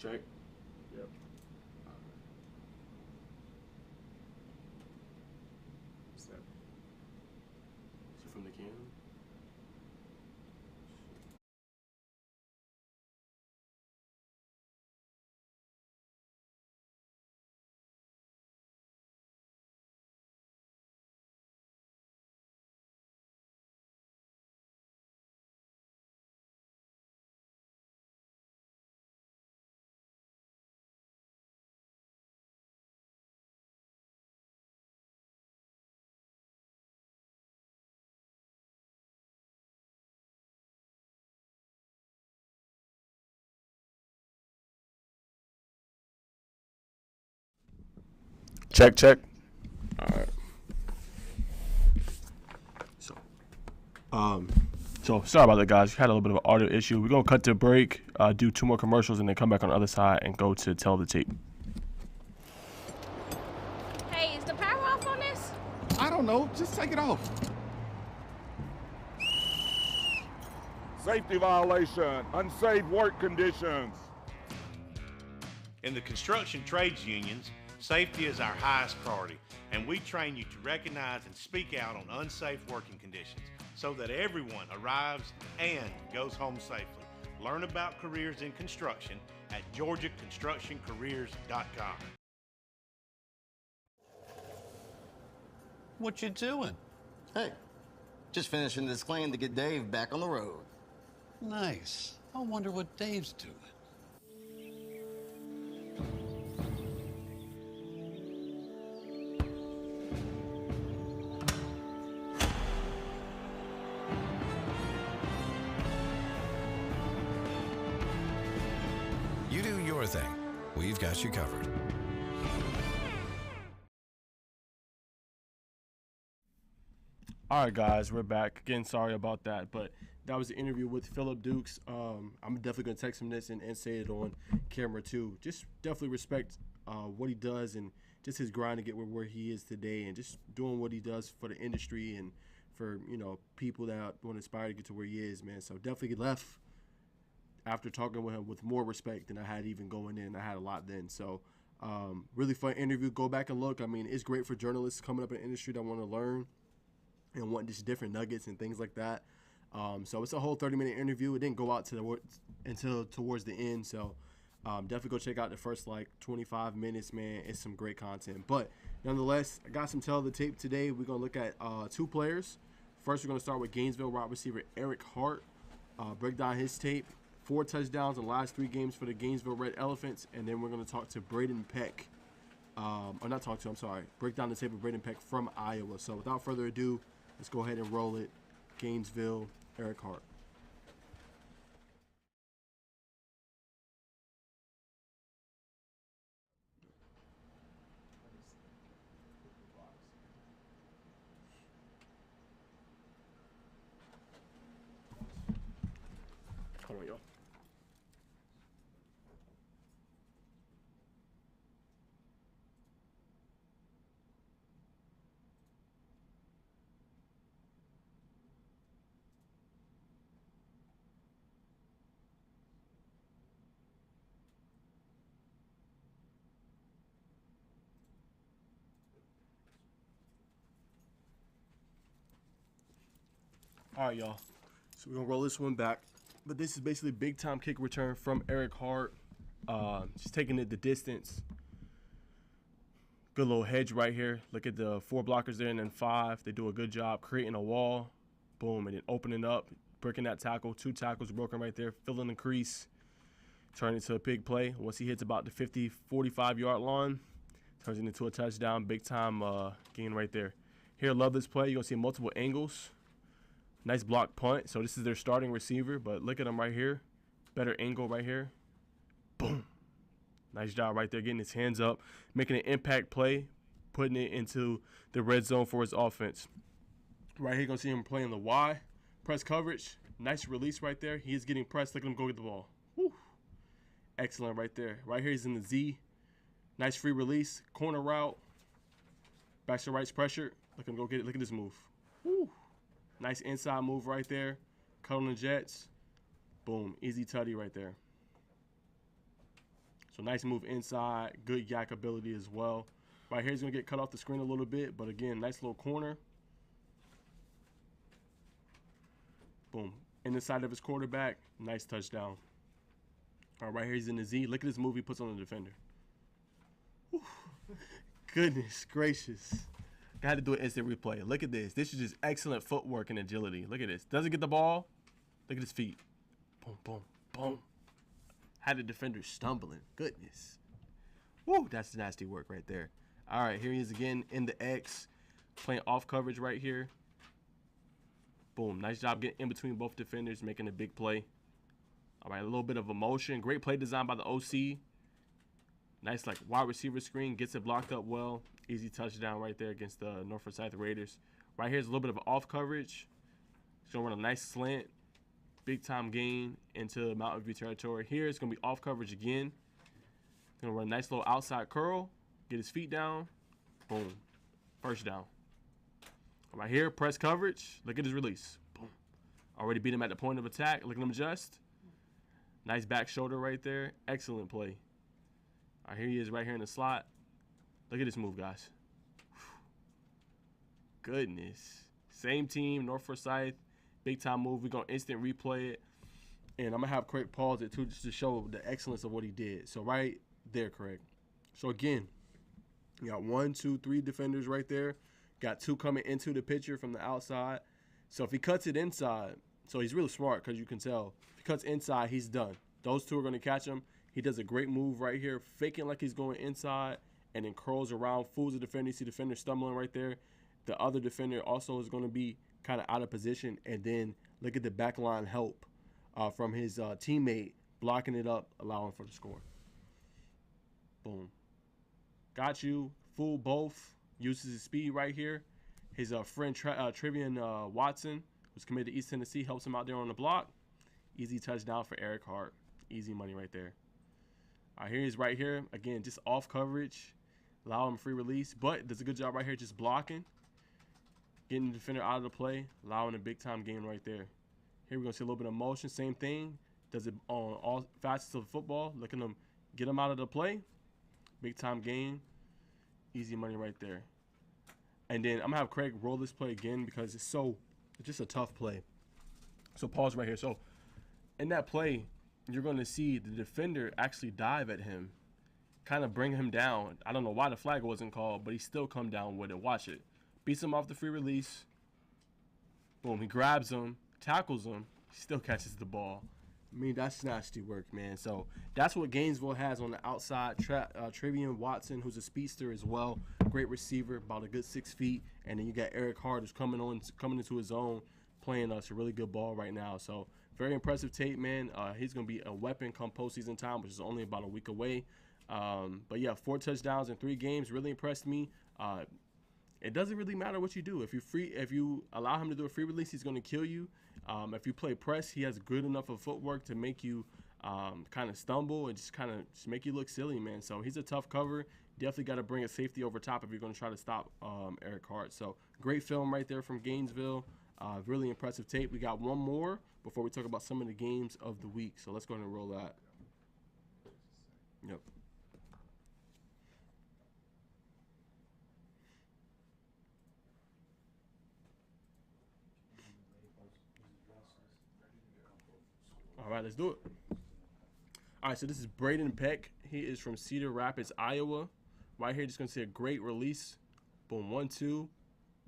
Check. Yep. Step. So from the can. Check, check. All right. So sorry about that, guys. We had a little bit of an audio issue. We're gonna cut to break, do 2 more commercials, and then come back on the other side and go to tell the tape. Hey, is the power off on this? I don't know. Just take it off. Safety violation, unsafe work conditions. In the construction trades unions, safety is our highest priority, and we train you to recognize and speak out on unsafe working conditions so that everyone arrives and goes home safely. Learn about careers in construction at georgiaconstructioncareers.com. What you doing? Hey, just finishing this claim to get Dave back on the road. Nice. I wonder what Dave's doing. You do your thing. We've got you covered. All right, guys, we're back. Again, sorry about that, but that was the interview with Phillip Dukes. I'm definitely going to text him this and say it on camera, too. Just definitely respect what he does and just his grind to get where he is today and just doing what he does for the industry and for, you know, people that want to aspire to get to where he is, man. So definitely left after talking with him with more respect than I had even going in. I had a lot then. So really fun interview. Go back and look. I mean, it's great for journalists coming up in the industry that want to learn and want just different nuggets and things like that. So it's a whole 30-minute interview. It didn't go out until towards the end. So definitely go check out the first, 25 minutes, man. It's some great content. But nonetheless, I got some tell of the tape today. We're going to look at 2 players. First, we're going to start with Gainesville wide receiver Eric Hart. Break down his tape. 4 touchdowns in the last 3 games for the Gainesville Red Elephants. And then we're going to talk to Brayden Peck. Break down the tape of Brayden Peck from Iowa. So without further ado, let's go ahead and roll it. Gainesville, Eric Hart. Hold on, y'all. All right, y'all. So we're going to roll this one back. But this is basically big-time kick return from Eric Hart. Just taking it the distance. Good little hedge right here. Look at the 4 blockers there and then 5. They do a good job creating a wall. Boom, and then opening up, breaking that tackle. 2 tackles broken right there, filling the crease. Turning into a big play. Once he hits about the 50, 45-yard line, turns it into a touchdown. Big-time gain right there. Here, love this play. You're going to see multiple angles. Nice block punt. So this is their starting receiver, but look at him right here. Better angle right here. Boom. Nice job right there, getting his hands up, making an impact play, putting it into the red zone for his offense. Right here, you're going to see him playing the Y. Press coverage. Nice release right there. He is getting pressed. Look at him go get the ball. Woo. Excellent right there. Right here, he's in the Z. Nice free release. Corner route. Back to right's pressure. Look at him go get it. Look at this move. Woo. Nice inside move right there. Cut on the Jets. Boom. Easy tutty right there. So nice move inside, good yak ability as well. Right here, he's going to get cut off the screen a little bit, but again, nice little corner. Boom. In the side of his quarterback, nice touchdown. All right, here he's in the Z. Look at this move he puts on the defender. Whew. Goodness gracious. Got to do an instant replay. Look at this. This is just excellent footwork and agility. Look at this. Doesn't get the ball. Look at his feet. Boom, boom, boom. Had the defender stumbling. Goodness. Woo, that's nasty work right there. All right, here he is again in the X. Playing off coverage right here. Boom, nice job getting in between both defenders, making a big play. All right, a little bit of emotion. Great play design by the OC. Nice, like, wide receiver screen. Gets it blocked up well. Easy touchdown right there against the North Forsyth Raiders. Right here's a little bit of off coverage. He's going to run a nice slant. Big-time gain into Mountain View territory. Here it's going to be off coverage again. Going to run a nice little outside curl. Get his feet down. Boom. First down. Right here, press coverage. Look at his release. Boom. Already beat him at the point of attack. Look at him adjust. Nice back shoulder right there. Excellent play. All right, here he is right here in the slot. Look at this move, guys. Goodness. Same team, North Forsyth. Big time move. We're going to instant replay it. And I'm going to have Craig pause it too just to show the excellence of what he did. So right there, Craig. So again, you got 1, 2, 3 defenders right there. Got 2 coming into the picture from the outside. So if he cuts it inside, so he's really smart because you can tell. If he cuts inside, he's done. Those 2 are going to catch him. He does a great move right here, faking like he's going inside, and then curls around, fools the defender. You see the defender stumbling right there. The other defender also is going to be kind of out of position. And then look at the backline help from his teammate, blocking it up, allowing for the score. Boom. Got you. Fool both. Uses his speed right here. His friend Trevian Watson, who's committed to East Tennessee, helps him out there on the block. Easy touchdown for Eric Hart. Easy money right there. All right, here he is right here. Again, just off coverage. Allow him free release, but does a good job right here just blocking. Getting the defender out of the play. Allowing a big-time gain right there. Here we're going to see a little bit of motion. Same thing. Does it on all facets of football. Looking to get him out of the play. Big-time gain. Easy money right there. And then I'm going to have Craig roll this play again because it's just a tough play. So pause right here. So in that play, you're going to see the defender actually dive at him, kind of bring him down. I don't know why the flag wasn't called, but he still come down with it. Watch it. Beats him off the free release. Boom. He grabs him, tackles him, still catches the ball. I mean, that's nasty work, man. So that's what Gainesville has on the outside. Trevian Watson, who's a speedster as well. Great receiver, about a good 6 feet. And then you got Eric Hart, who's coming into his own, playing us a really good ball right now. So very impressive tape, man. He's going to be a weapon come postseason time, which is only about a week away. But yeah, 4 touchdowns in 3 games really impressed me. It doesn't really matter what you do. If you allow him to do a free release, he's going to kill you. If you play press, he has good enough of footwork to make you kind of stumble and just make you look silly, man. So he's a tough cover. Definitely got to bring a safety over top if you're going to try to stop Eric Hart. So great film right there from Gainesville. Really impressive tape. We got one more before we talk about some of the games of the week. So let's go ahead and roll that. Yep. All right, let's do it. All right, so this is Brayden Peck. He is from Cedar Rapids, Iowa. Right here, just going to see a great release. Boom, 1-2.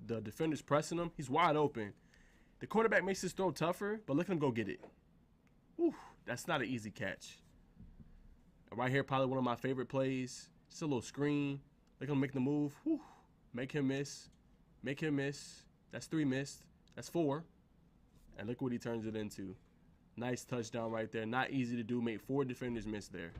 The defender's pressing him. He's wide open. The quarterback makes his throw tougher, but look at him go get it. Whew, that's not an easy catch. And right here, probably one of my favorite plays. Just a little screen. Look at him make the move. Whew. Make him miss. Make him miss. That's 3 missed. That's 4. And look what he turns it into. Nice touchdown right there. Not easy to do. Made 4 defenders miss there.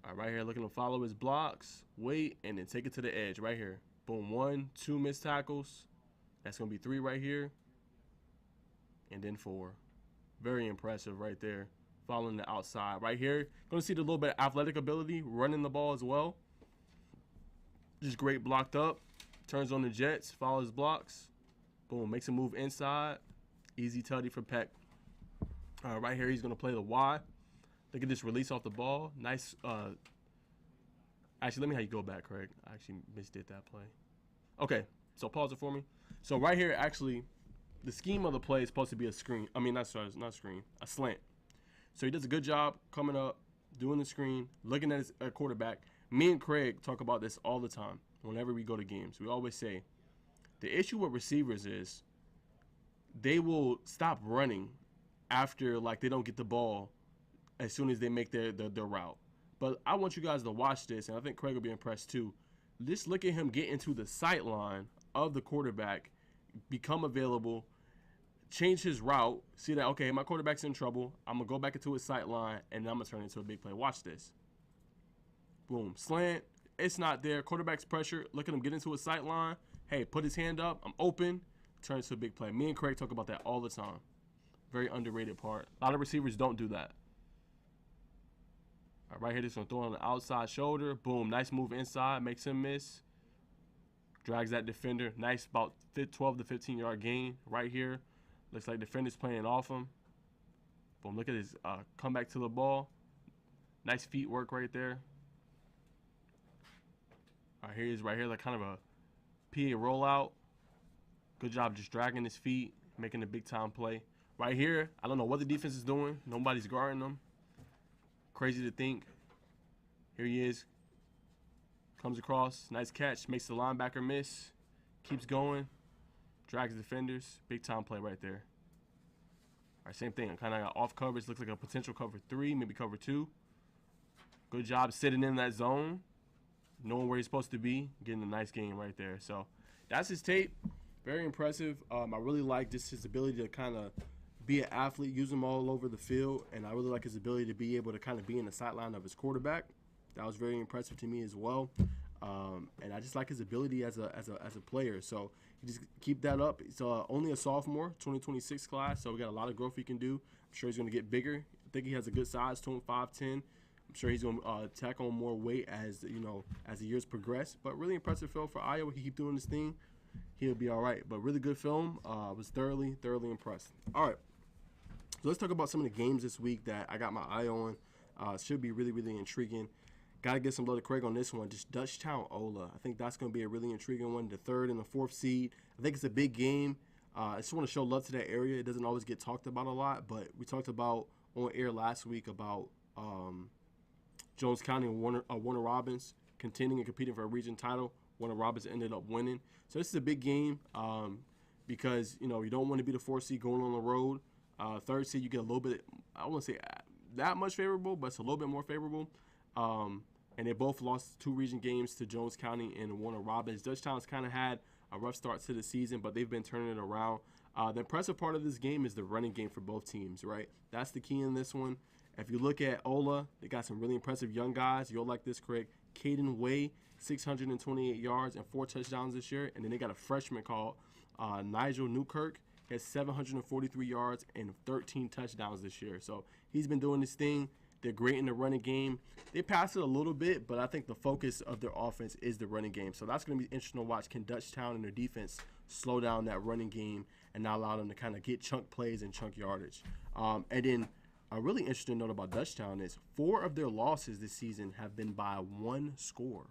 All right, right here, looking to follow his blocks. Wait, and then take it to the edge right here. Boom, 1, 2 missed tackles. That's going to be 3 right here. And then 4. Very impressive right there. Following the outside. Right here, going to see the little bit of athletic ability. Running the ball as well. Just great blocked up. Turns on the jets. Follows blocks. Boom, makes a move inside. Easy tutty for Peck. Right here, he's going to play the Y. Look at this release off the ball. Nice. Actually, let me have you go back, Craig. I actually misdid that play. Okay, so pause it for me. So right here, actually, the scheme of the play is supposed to be a screen. I mean, not screen, a slant. So he does a good job coming up, doing the screen, looking at his quarterback. Me and Craig talk about this all the time whenever we go to games. We always say the issue with receivers is they will stop running after, like, they don't get the ball as soon as they make their route. But I want you guys to watch this, and I think Craig will be impressed too. Just look at him get into the sight line of the quarterback, become available, change his route, see that, okay, my quarterback's in trouble. I'm going to go back into his sight line, and then I'm going to turn it into a big play. Watch this. Boom. Slant. It's not there. Quarterback's pressure. Look at him get into his sight line. Hey, put his hand up. I'm open. Turn it to a big play. Me and Craig talk about that all the time. Very underrated part. A lot of receivers don't do that. All right, right here, this one throwing on the outside shoulder. Boom, nice move inside, makes him miss. Drags that defender. Nice, about 12 to 15-yard gain right here. Looks like defender's playing off him. Boom, look at his comeback to the ball. Nice feet work right there. All right, here he is right here, like kind of a PA rollout. Good job just dragging his feet, making a big-time play. Right here, I don't know what the defense is doing. Nobody's guarding them. Crazy to think. Here he is. Comes across. Nice catch. Makes the linebacker miss. Keeps going. Drags defenders. Big time play right there. All right, same thing. Kind of off coverage. Looks like a potential cover 3, maybe cover 2. Good job sitting in that zone. Knowing where he's supposed to be. Getting a nice game right there. So that's his tape. Very impressive. I really like just his ability to kind of be an athlete, use him all over the field, and I really like his ability to be able to kind of be in the sideline of his quarterback. That was very impressive to me as well, and I just like his ability as a player. So you just keep that up. He's only a sophomore, 2026 class, so we got a lot of growth he can do. I'm sure he's going to get bigger. I think he has a good size, 5'10". I'm sure he's going to tack on more weight as the years progress. But really impressive film for Iowa. He keep doing this thing, he'll be all right. But really good film. Was thoroughly impressed. All right. So let's talk about some of the games this week that I got my eye on. Should be really intriguing. Got to get some love to Craig on this one. Just Dutchtown Ola. I think that's going to be a really intriguing one. The 3rd and the 4th seed. I think it's a big game. I just want to show love to that area. It doesn't always get talked about a lot, but we talked about on air last week about Jones County and Warner Robins contending and competing for a region title. Warner Robins ended up winning. So this is a big game because, you don't want to be the 4th seed going on the road. 3rd seed, you get a little bit, I won't say that much favorable, but it's a little bit more favorable. And they both lost 2 region games to Jones County and Warner Robins. Dutchtown's kind of had a rough start to the season, but they've been turning it around. The impressive part of this game is the running game for both teams, right? That's the key in this one. If you look at Ola, they got some really impressive young guys. You'll like this, Craig. Caden Way, 628 yards and 4 touchdowns this year. And then they got a freshman called Najeh Newkirk. He has 743 yards and 13 touchdowns this year. So he's been doing this thing. They're great in the running game. They pass it a little bit, but I think the focus of their offense is the running game. So that's going to be interesting to watch. Can Dutchtown and their defense slow down that running game and not allow them to kind of get chunk plays and chunk yardage? And then a really interesting note about Dutchtown is 4 of their losses this season have been by 1 score.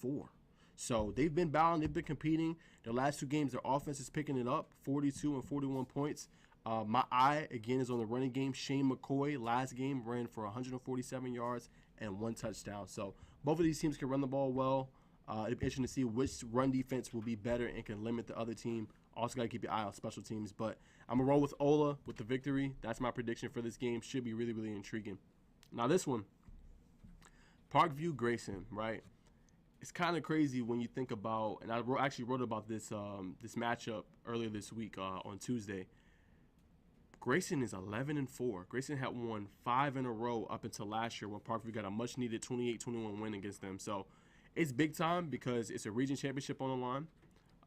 4. So they've been battling, they've been competing. Their last 2 games, their offense is picking it up, 42 and 41 points. My eye, again, is on the running game. Shane McCoy, last game, ran for 147 yards and 1 touchdown. So both of these teams can run the ball well. It'll be interesting to see which run defense will be better and can limit the other team. Also got to keep your eye on special teams. But I'm going to roll with Ola with the victory. That's my prediction for this game. Should be really intriguing. Now this one, Parkview Grayson, right? It's kind of crazy when you think about, and I actually wrote about this this matchup earlier this week on Tuesday. Grayson is 11-4. Grayson had won 5 in a row up until last year when Parkview got a much-needed 28-21 win against them. So it's big time because it's a region championship on the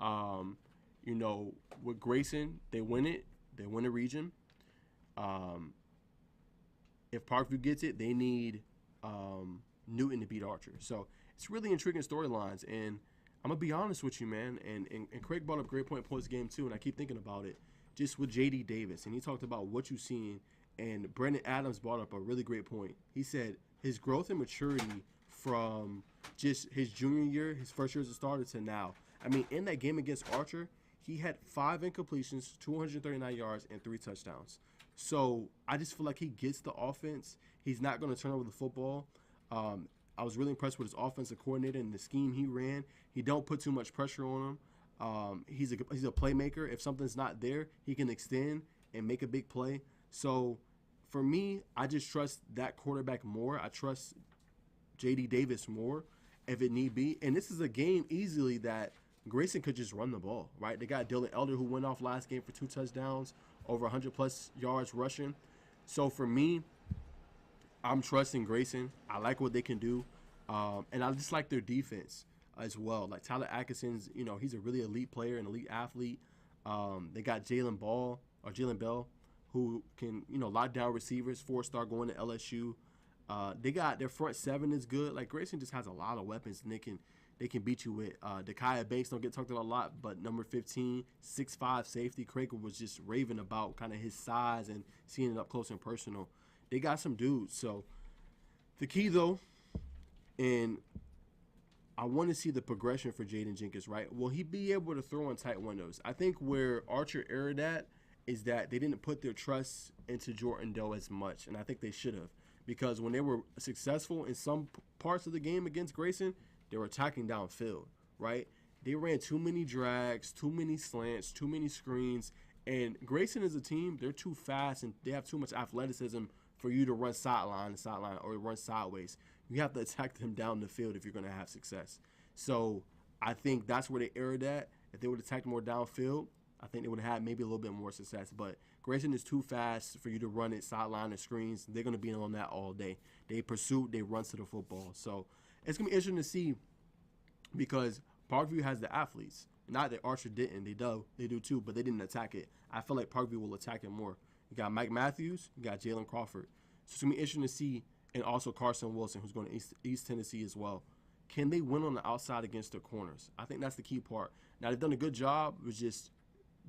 line. With Grayson, they win it. They win a region. If Parkview gets it, they need Newton to beat Archer. So it's really intriguing storylines. And I'm going to be honest with you, man. And Craig brought up great point post game, too, and I keep thinking about it. Just with J.D. Davis, and he talked about what you've seen And Brandon Adams brought up a really great point. He said his growth and maturity from just his junior year, his first year as a starter, to now. I mean, in that game against Archer, he had 5 incompletions, 239 yards, and 3 touchdowns. So I just feel like he gets the offense. He's not going to turn over the football. I was really impressed with his offensive coordinator and the scheme he ran. He don't put too much pressure on him. He's a playmaker. If something's not there, he can extend and make a big play. So for me, I just trust that quarterback more. I trust J.D. Davis more if it need be. And this is a game easily that Grayson could just run the ball, right? They got Dylan Elder, who went off last game for 2 touchdowns, over 100-plus yards rushing. So for me, I'm trusting Grayson. I like what they can do. And I just like their defense as well. Like Tyler Atkinson's, he's a really elite player, an elite athlete. They got Jalen Bell, who can, lock down receivers, 4-star going to LSU. They got their front 7 is good. Like Grayson just has a lot of weapons, and they can beat you with. Dekiah Banks don't get talked about a lot, but number 15, 6'5" safety, Craig was just raving about kind of his size and seeing it up close and personal. They got some dudes. So the key, though, and I want to see the progression for Jaden Jenkins, right? Will he be able to throw in tight windows? I think where Archer erred at is that they didn't put their trust into Jordan Doe as much, and I think they should have. Because when they were successful in some parts of the game against Grayson, they were attacking downfield, right? They ran too many drags, too many slants, too many screens. And Grayson is a team, they're too fast and they have too much athleticism for you to run sideline to sideline or run sideways. You have to attack them down the field if you're going to have success. So I think that's where they erred at. If they would attack more downfield, I think they would have had maybe a little bit more success. But Grayson is too fast for you to run it sideline or screens. They're going to be on that all day. They pursue, they run to the football. So it's going to be interesting to see because Parkview has the athletes. Not that Archer didn't. They do too, but they didn't attack it. I feel like Parkview will attack it more. You got Mike Matthews, you got Jalen Crawford. So it's going to be interesting to see, and also Carson Wilson, who's going to East Tennessee as well. Can they win on the outside against their corners? I think that's the key part. Now, they've done a good job. It was just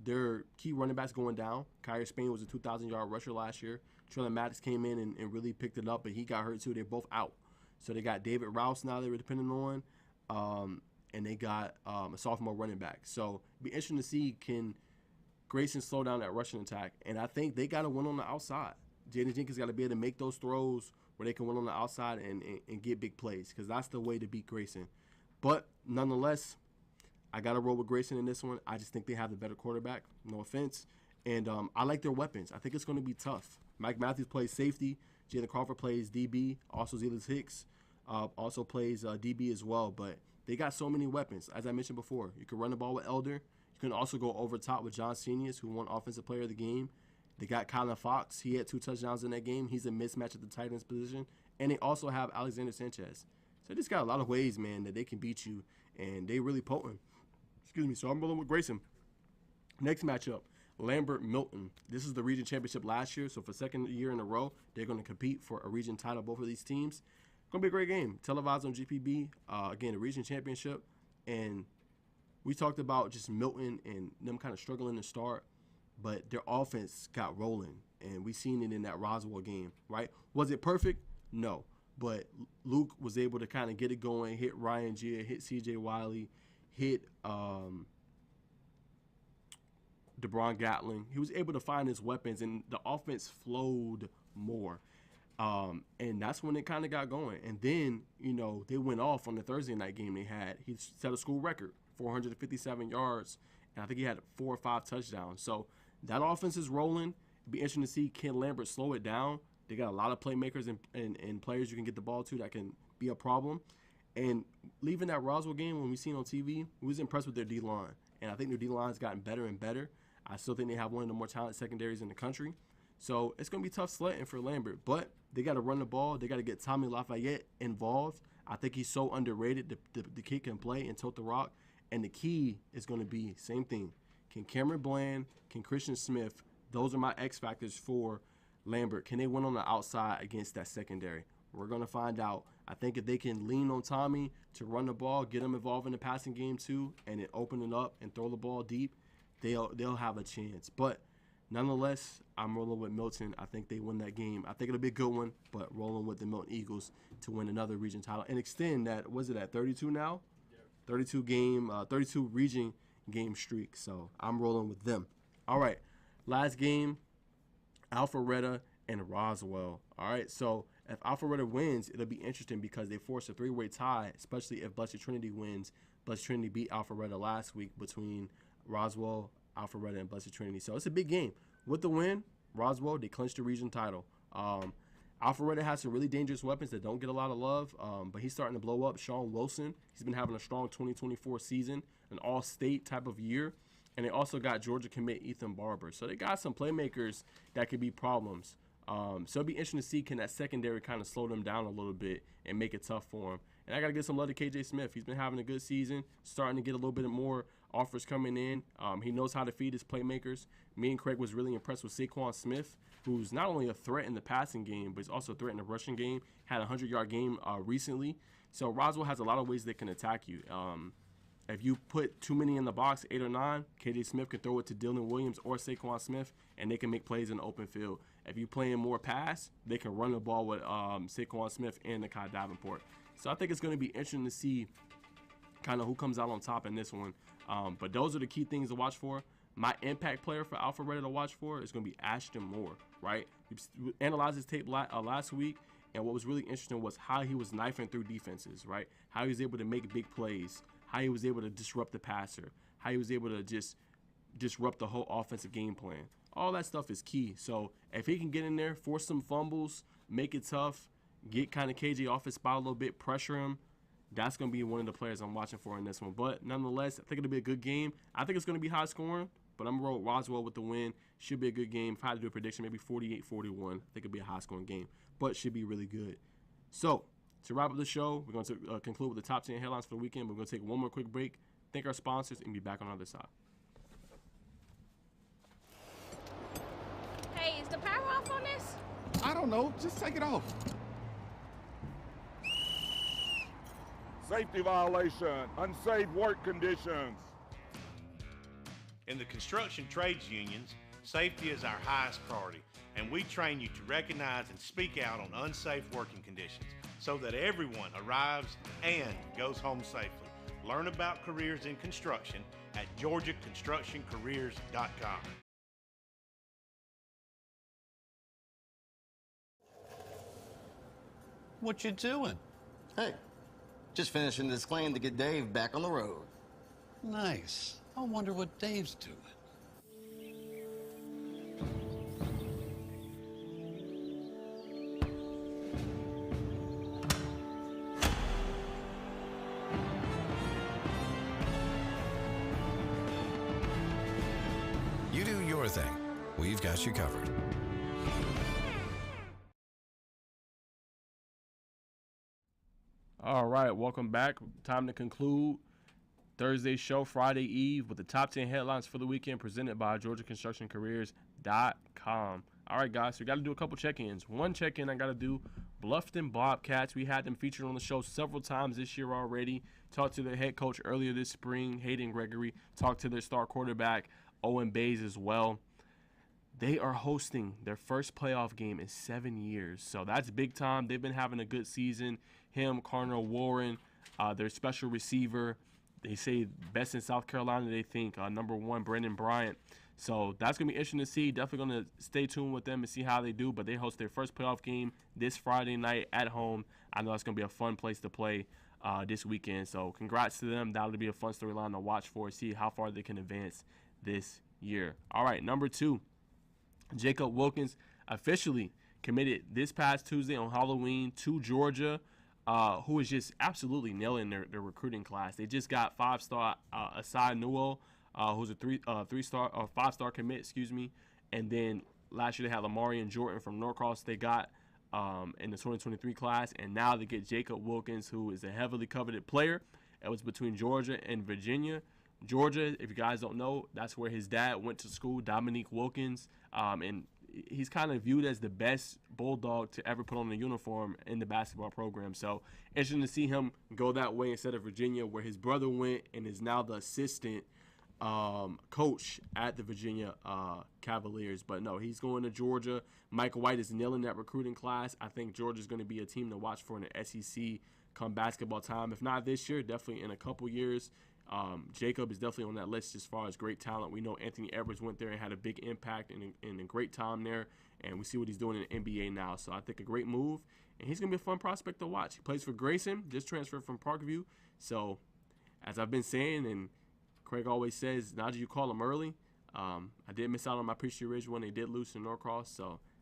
their key running backs going down. Kyrie Spain was a 2,000-yard rusher last year. Trellin Maddox came in and really picked it up, but he got hurt too. They're both out. So they got David Rouse now they were depending on, and they got a sophomore running back. So it'll be interesting to see, can Grayson slow down that rushing attack? And I think they got to win on the outside. Jaden Jenkins got to be able to make those throws where they can win on the outside and get big plays, because that's the way to beat Grayson. But nonetheless, I got to roll with Grayson in this one. I just think they have the better quarterback, no offense. And I like their weapons. I think it's going to be tough. Mike Matthews plays safety. Jalen Crawford plays DB. Also, Zealous Hicks also plays DB as well. But they got so many weapons. As I mentioned before, you can run the ball with Elder. You can also go over top with John Seniors, who won Offensive Player of the Game. They got Colin Fox. He had 2 touchdowns in that game. He's a mismatch at the tight end's position. And they also have Alexander Sanchez. So they just got a lot of ways, man, that they can beat you. And they really potent. Excuse me. So I'm rolling with Grayson. Next matchup, Lambert-Milton. This is the region championship last year. So for second year in a row, they're going to compete for a region title, both of these teams. Going to be a great game. Televised on GPB. Again, a region championship. And we talked about just Milton and them kind of struggling to start. But their offense got rolling, and we seen it in that Roswell game, right? Was it perfect? No. But Luke was able to kind of get it going, hit Ryan Gia, hit C.J. Wiley, hit DeBron Gatling. He was able to find his weapons, and the offense flowed more. And that's when it kind of got going. And then, they went off on the Thursday night game they had. He set a school record, 457 yards, and I think he had 4 or 5 touchdowns. So that offense is rolling. It'd be interesting to see Ken Lambert slow it down. They got a lot of playmakers and players you can get the ball to that can be a problem. And leaving that Roswell game, when we seen on TV, we was impressed with their D-line. And I think their D-line has gotten better and better. I still think they have one of the more talented secondaries in the country. So it's going to be tough sledding for Lambert. But they got to run the ball. They got to get Tommy Lafayette involved. I think he's so underrated. The kid can play and tote the rock. And the key is going to be same thing. Can Cameron Bland, can Christian Smith, those are my X factors for Lambert. Can they win on the outside against that secondary? We're going to find out. I think if they can lean on Tommy to run the ball, get him involved in the passing game too, and then open it up and throw the ball deep, they'll have a chance. But Nonetheless, I'm rolling with Milton. I think they win that game. I think it'll be a good one, but rolling with the Milton Eagles to win another region title and extend that. Was it at 32 now? 32 region game streak. So I'm rolling with them. All right, last game, Alpharetta and Roswell. All right, so if Alpharetta wins, it'll be interesting because they force a three-way tie, especially if Blessed Trinity wins. Blessed Trinity beat Alpharetta last week between Roswell, Alpharetta, and Blessed Trinity. So it's a big game. With the win, Roswell, they clinched the region title. Alpharetta has some really dangerous weapons that don't get a lot of love, but he's starting to blow up. Sean Wilson, he's been having a strong 2024 season, an all-state type of year. And they also got Georgia commit Ethan Barber. So they got some playmakers that could be problems. So it'll be interesting to see can that secondary kind of slow them down a little bit and make it tough for him. And I got to give some love to KJ Smith. He's been having a good season, starting to get a little bit more offers coming in. He knows how to feed his playmakers. Me and Craig was really impressed with Saquon Smith, who's not only a threat in the passing game, but he's also a threat in the rushing game. Had a 100-yard game recently. So Roswell has a lot of ways they can attack you. If you put too many in the box, 8 or 9, KJ Smith can throw it to Dylan Williams or Saquon Smith, and they can make plays in the open field. If you play in more pass, they can run the ball with Saquon Smith and Nakai Davenport. So I think it's going to be interesting to see kind of who comes out on top in this one. But those are the key things to watch for. My impact player for Alpharetta to watch for is going to be Ashton Moore, right? We analyzed his tape last week, and what was really interesting was how he was knifing through defenses, right? How he was able to make big plays, how he was able to disrupt the passer, how he was able to just disrupt the whole offensive game plan. All that stuff is key. So if he can get in there, force some fumbles, make it tough, get kind of KJ off his spot a little bit, pressure him, that's going to be one of the players I'm watching for in this one. But nonetheless, I think it'll be a good game. I think it's going to be high scoring, but I'm going to roll Roswell with the win. Should be a good game. If I had to do a prediction, maybe 48-41. I think it'll be a high scoring game, but should be really good. So to wrap up the show, we're going to conclude with the top 10 headlines for the weekend. We're going to take one more quick break, thank our sponsors, and be back on the other side. Hey, is the power off on this? I don't know. Just take it off. Safety violation, unsafe work conditions. In the construction trades unions, safety is our highest priority, and we train you to recognize and speak out on unsafe working conditions so that everyone arrives and goes home safely. Learn about careers in construction at georgiaconstructioncareers.com. What you doing? Hey, just finishing this claim to get Dave back on the road. Nice. I wonder what Dave's doing. You do your thing. We've got you covered. All right, welcome back. Time to conclude Thursday's show, Friday Eve, with the top 10 headlines for the weekend presented by GeorgiaConstructionCareers.com. All right, guys, so we got to do a couple check-ins. One check-in I got to do, Bluffton Bobcats. We had them featured on the show several times this year already. Talked to their head coach earlier this spring, Hayden Gregory. Talked to their star quarterback, Owen Bays, as well. They are hosting their first playoff game in 7 years, so that's big time. They've been having a good season. Him, Carnell Warren, their special receiver, they say best in South Carolina, they think, number 1, Brandon Bryant. So that's going to be interesting to see. Definitely going to stay tuned with them and see how they do, but they host their first playoff game this Friday night at home. I know it's going to be a fun place to play this weekend, so congrats to them. That'll be a fun storyline to watch for, see how far they can advance this year. All right, number 2. Jacob Wilkins officially committed this past Tuesday on Halloween to Georgia, who is just absolutely nailing their recruiting class. They just got 5-star Asai Newell, who's a 5-star commit, excuse me. And then last year they had Lamarian Jordan from Norcross they got in the 2023 class. And now they get Jacob Wilkins, who is a heavily coveted player. It was between Georgia and Virginia. Georgia, if you guys don't know, that's where his dad went to school, Dominique Wilkins. And he's kind of viewed as the best Bulldog to ever put on a uniform in the basketball program. So interesting to see him go that way instead of Virginia, where his brother went and is now the assistant coach at the Virginia Cavaliers. But no, he's going to Georgia. Michael White is nailing that recruiting class. I think Georgia's going to be a team to watch for in the SEC come basketball time. If not this year, definitely in a couple years. Jacob is definitely on that list as far as great talent. We know Anthony Edwards went there and had a big impact and a great time there, and we see what he's doing in the NBA now. So I think a great move, and he's going to be a fun prospect to watch. He plays for Grayson, just transferred from Parkview. So as I've been saying, and Craig always says, Najeh, you call him early. I did miss out on my Peachtree Ridge when they did lose to Norcross,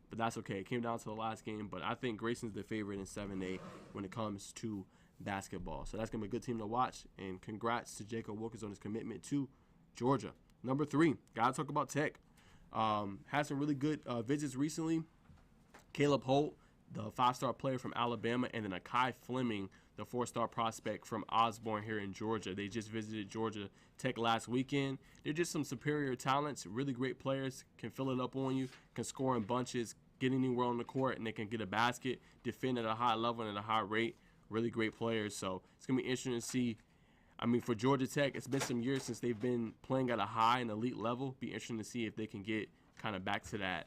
but that's okay. It came down to the last game, but I think Grayson's the favorite in 7A when it comes to basketball. So that's going to be a good team to watch, and congrats to Jacob Wilkins on his commitment to Georgia. Number 3, got to talk about Tech. Had some really good visits recently. Caleb Holt, the 5-star player from Alabama, and then Akai Fleming, the 4-star prospect from Osborne here in Georgia. They just visited Georgia Tech last weekend. They're just some superior talents, really great players, can fill it up on you, can score in bunches, get anywhere on the court, and they can get a basket, defend at a high level and at a high rate. Really great players. So it's going to be interesting to see. I mean, for Georgia Tech, it's been some years since they've been playing at a high and elite level. Be interesting to see if they can get kind of back to that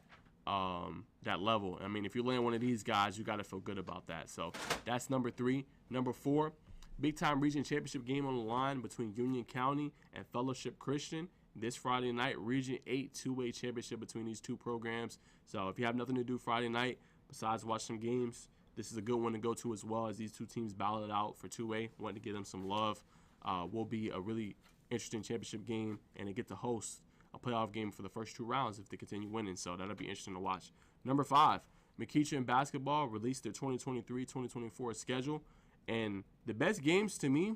level. I mean, if you land one of these guys, you got to feel good about that. So that's number 3. Number 4, big-time region championship game on the line between Union County and Fellowship Christian. This Friday night, Region 8 2-way championship between these two programs. So if you have nothing to do Friday night besides watch some games, this is a good one to go to as well, as these two teams battle it out for 2A. Wanting to give them some love. Will be a really interesting championship game, and they get to host a playoff game for the first 2 rounds if they continue winning. So that'll be interesting to watch. Number 5, McEachern basketball released their 2023-2024 schedule. And the best games to me,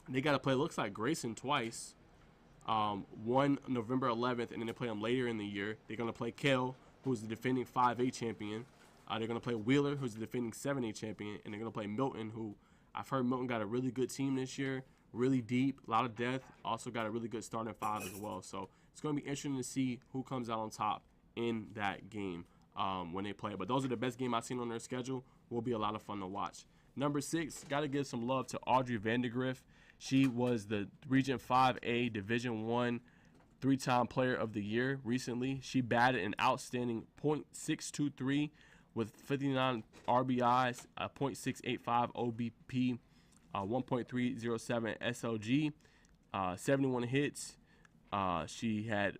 they got to play, looks like Grayson twice. One November 11th, and then they play them later in the year. They're going to play Kell, who's the defending 5A champion. They're going to play Wheeler, who's the defending 7A champion. And they're going to play Milton, who I've heard Milton got a really good team this year. Really deep, a lot of depth. Also got a really good starting 5 as well. So it's going to be interesting to see who comes out on top in that game when they play. But those are the best games I've seen on their schedule. Will be a lot of fun to watch. Number 6, got to give some love to Audrey Vandergriff. She was the Region 5A Division I 3-time Player of the Year recently. She batted an outstanding .623 with 59 RBIs, a .685 OBP, 1.307 SLG, 71 hits. She had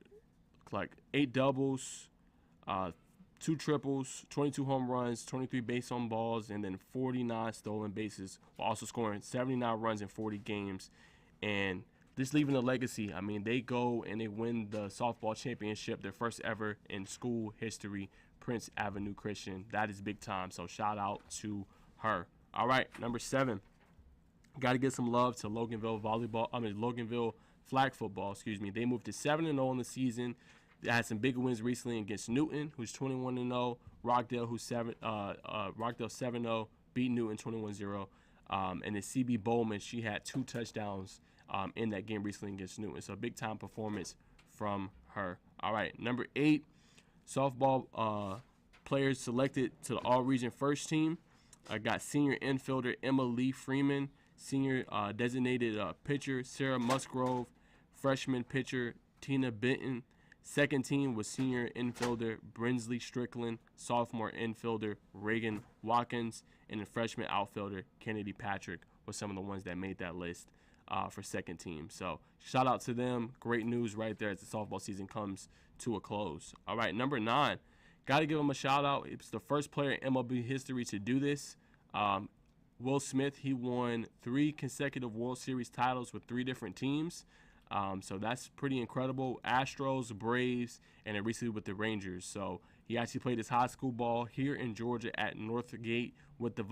like 8 doubles, 2 triples, 22 home runs, 23 base on balls, and then 49 stolen bases, while also scoring 79 runs in 40 games. And just leaving a legacy. I mean, they go and they win the softball championship, their first ever in school history, Prince Avenue Christian. That is big time, so shout out to her. All right, number 7. Got to give some love to Loganville flag football, They moved to 7-0 in the season. They had some big wins recently against Newton, who's 21-0. Rockdale, who's 7-0, beat Newton 21-0. And then CB Bowman, she had 2 touchdowns in that game recently against Newton. So a big time performance from her. All right, number 8, softball players selected to the all-region first team. I got senior infielder Emma Lee Freeman, senior designated pitcher Sarah Musgrove, freshman pitcher Tina Benton. Second team was senior infielder Brinsley Strickland, sophomore infielder Reagan Watkins, and the freshman outfielder Kennedy Patrick were some of the ones that made that list for second team. So shout out to them. Great news right there as the softball season comes to a close. All right, number 9. Got to give them a shout out. It's the first player in MLB history to do this. Will Smith, he won 3 consecutive World Series titles with 3 different teams. So that's pretty incredible. Astros, Braves, and then recently with the Rangers. So he actually played his high school ball here in Georgia at Northgate with the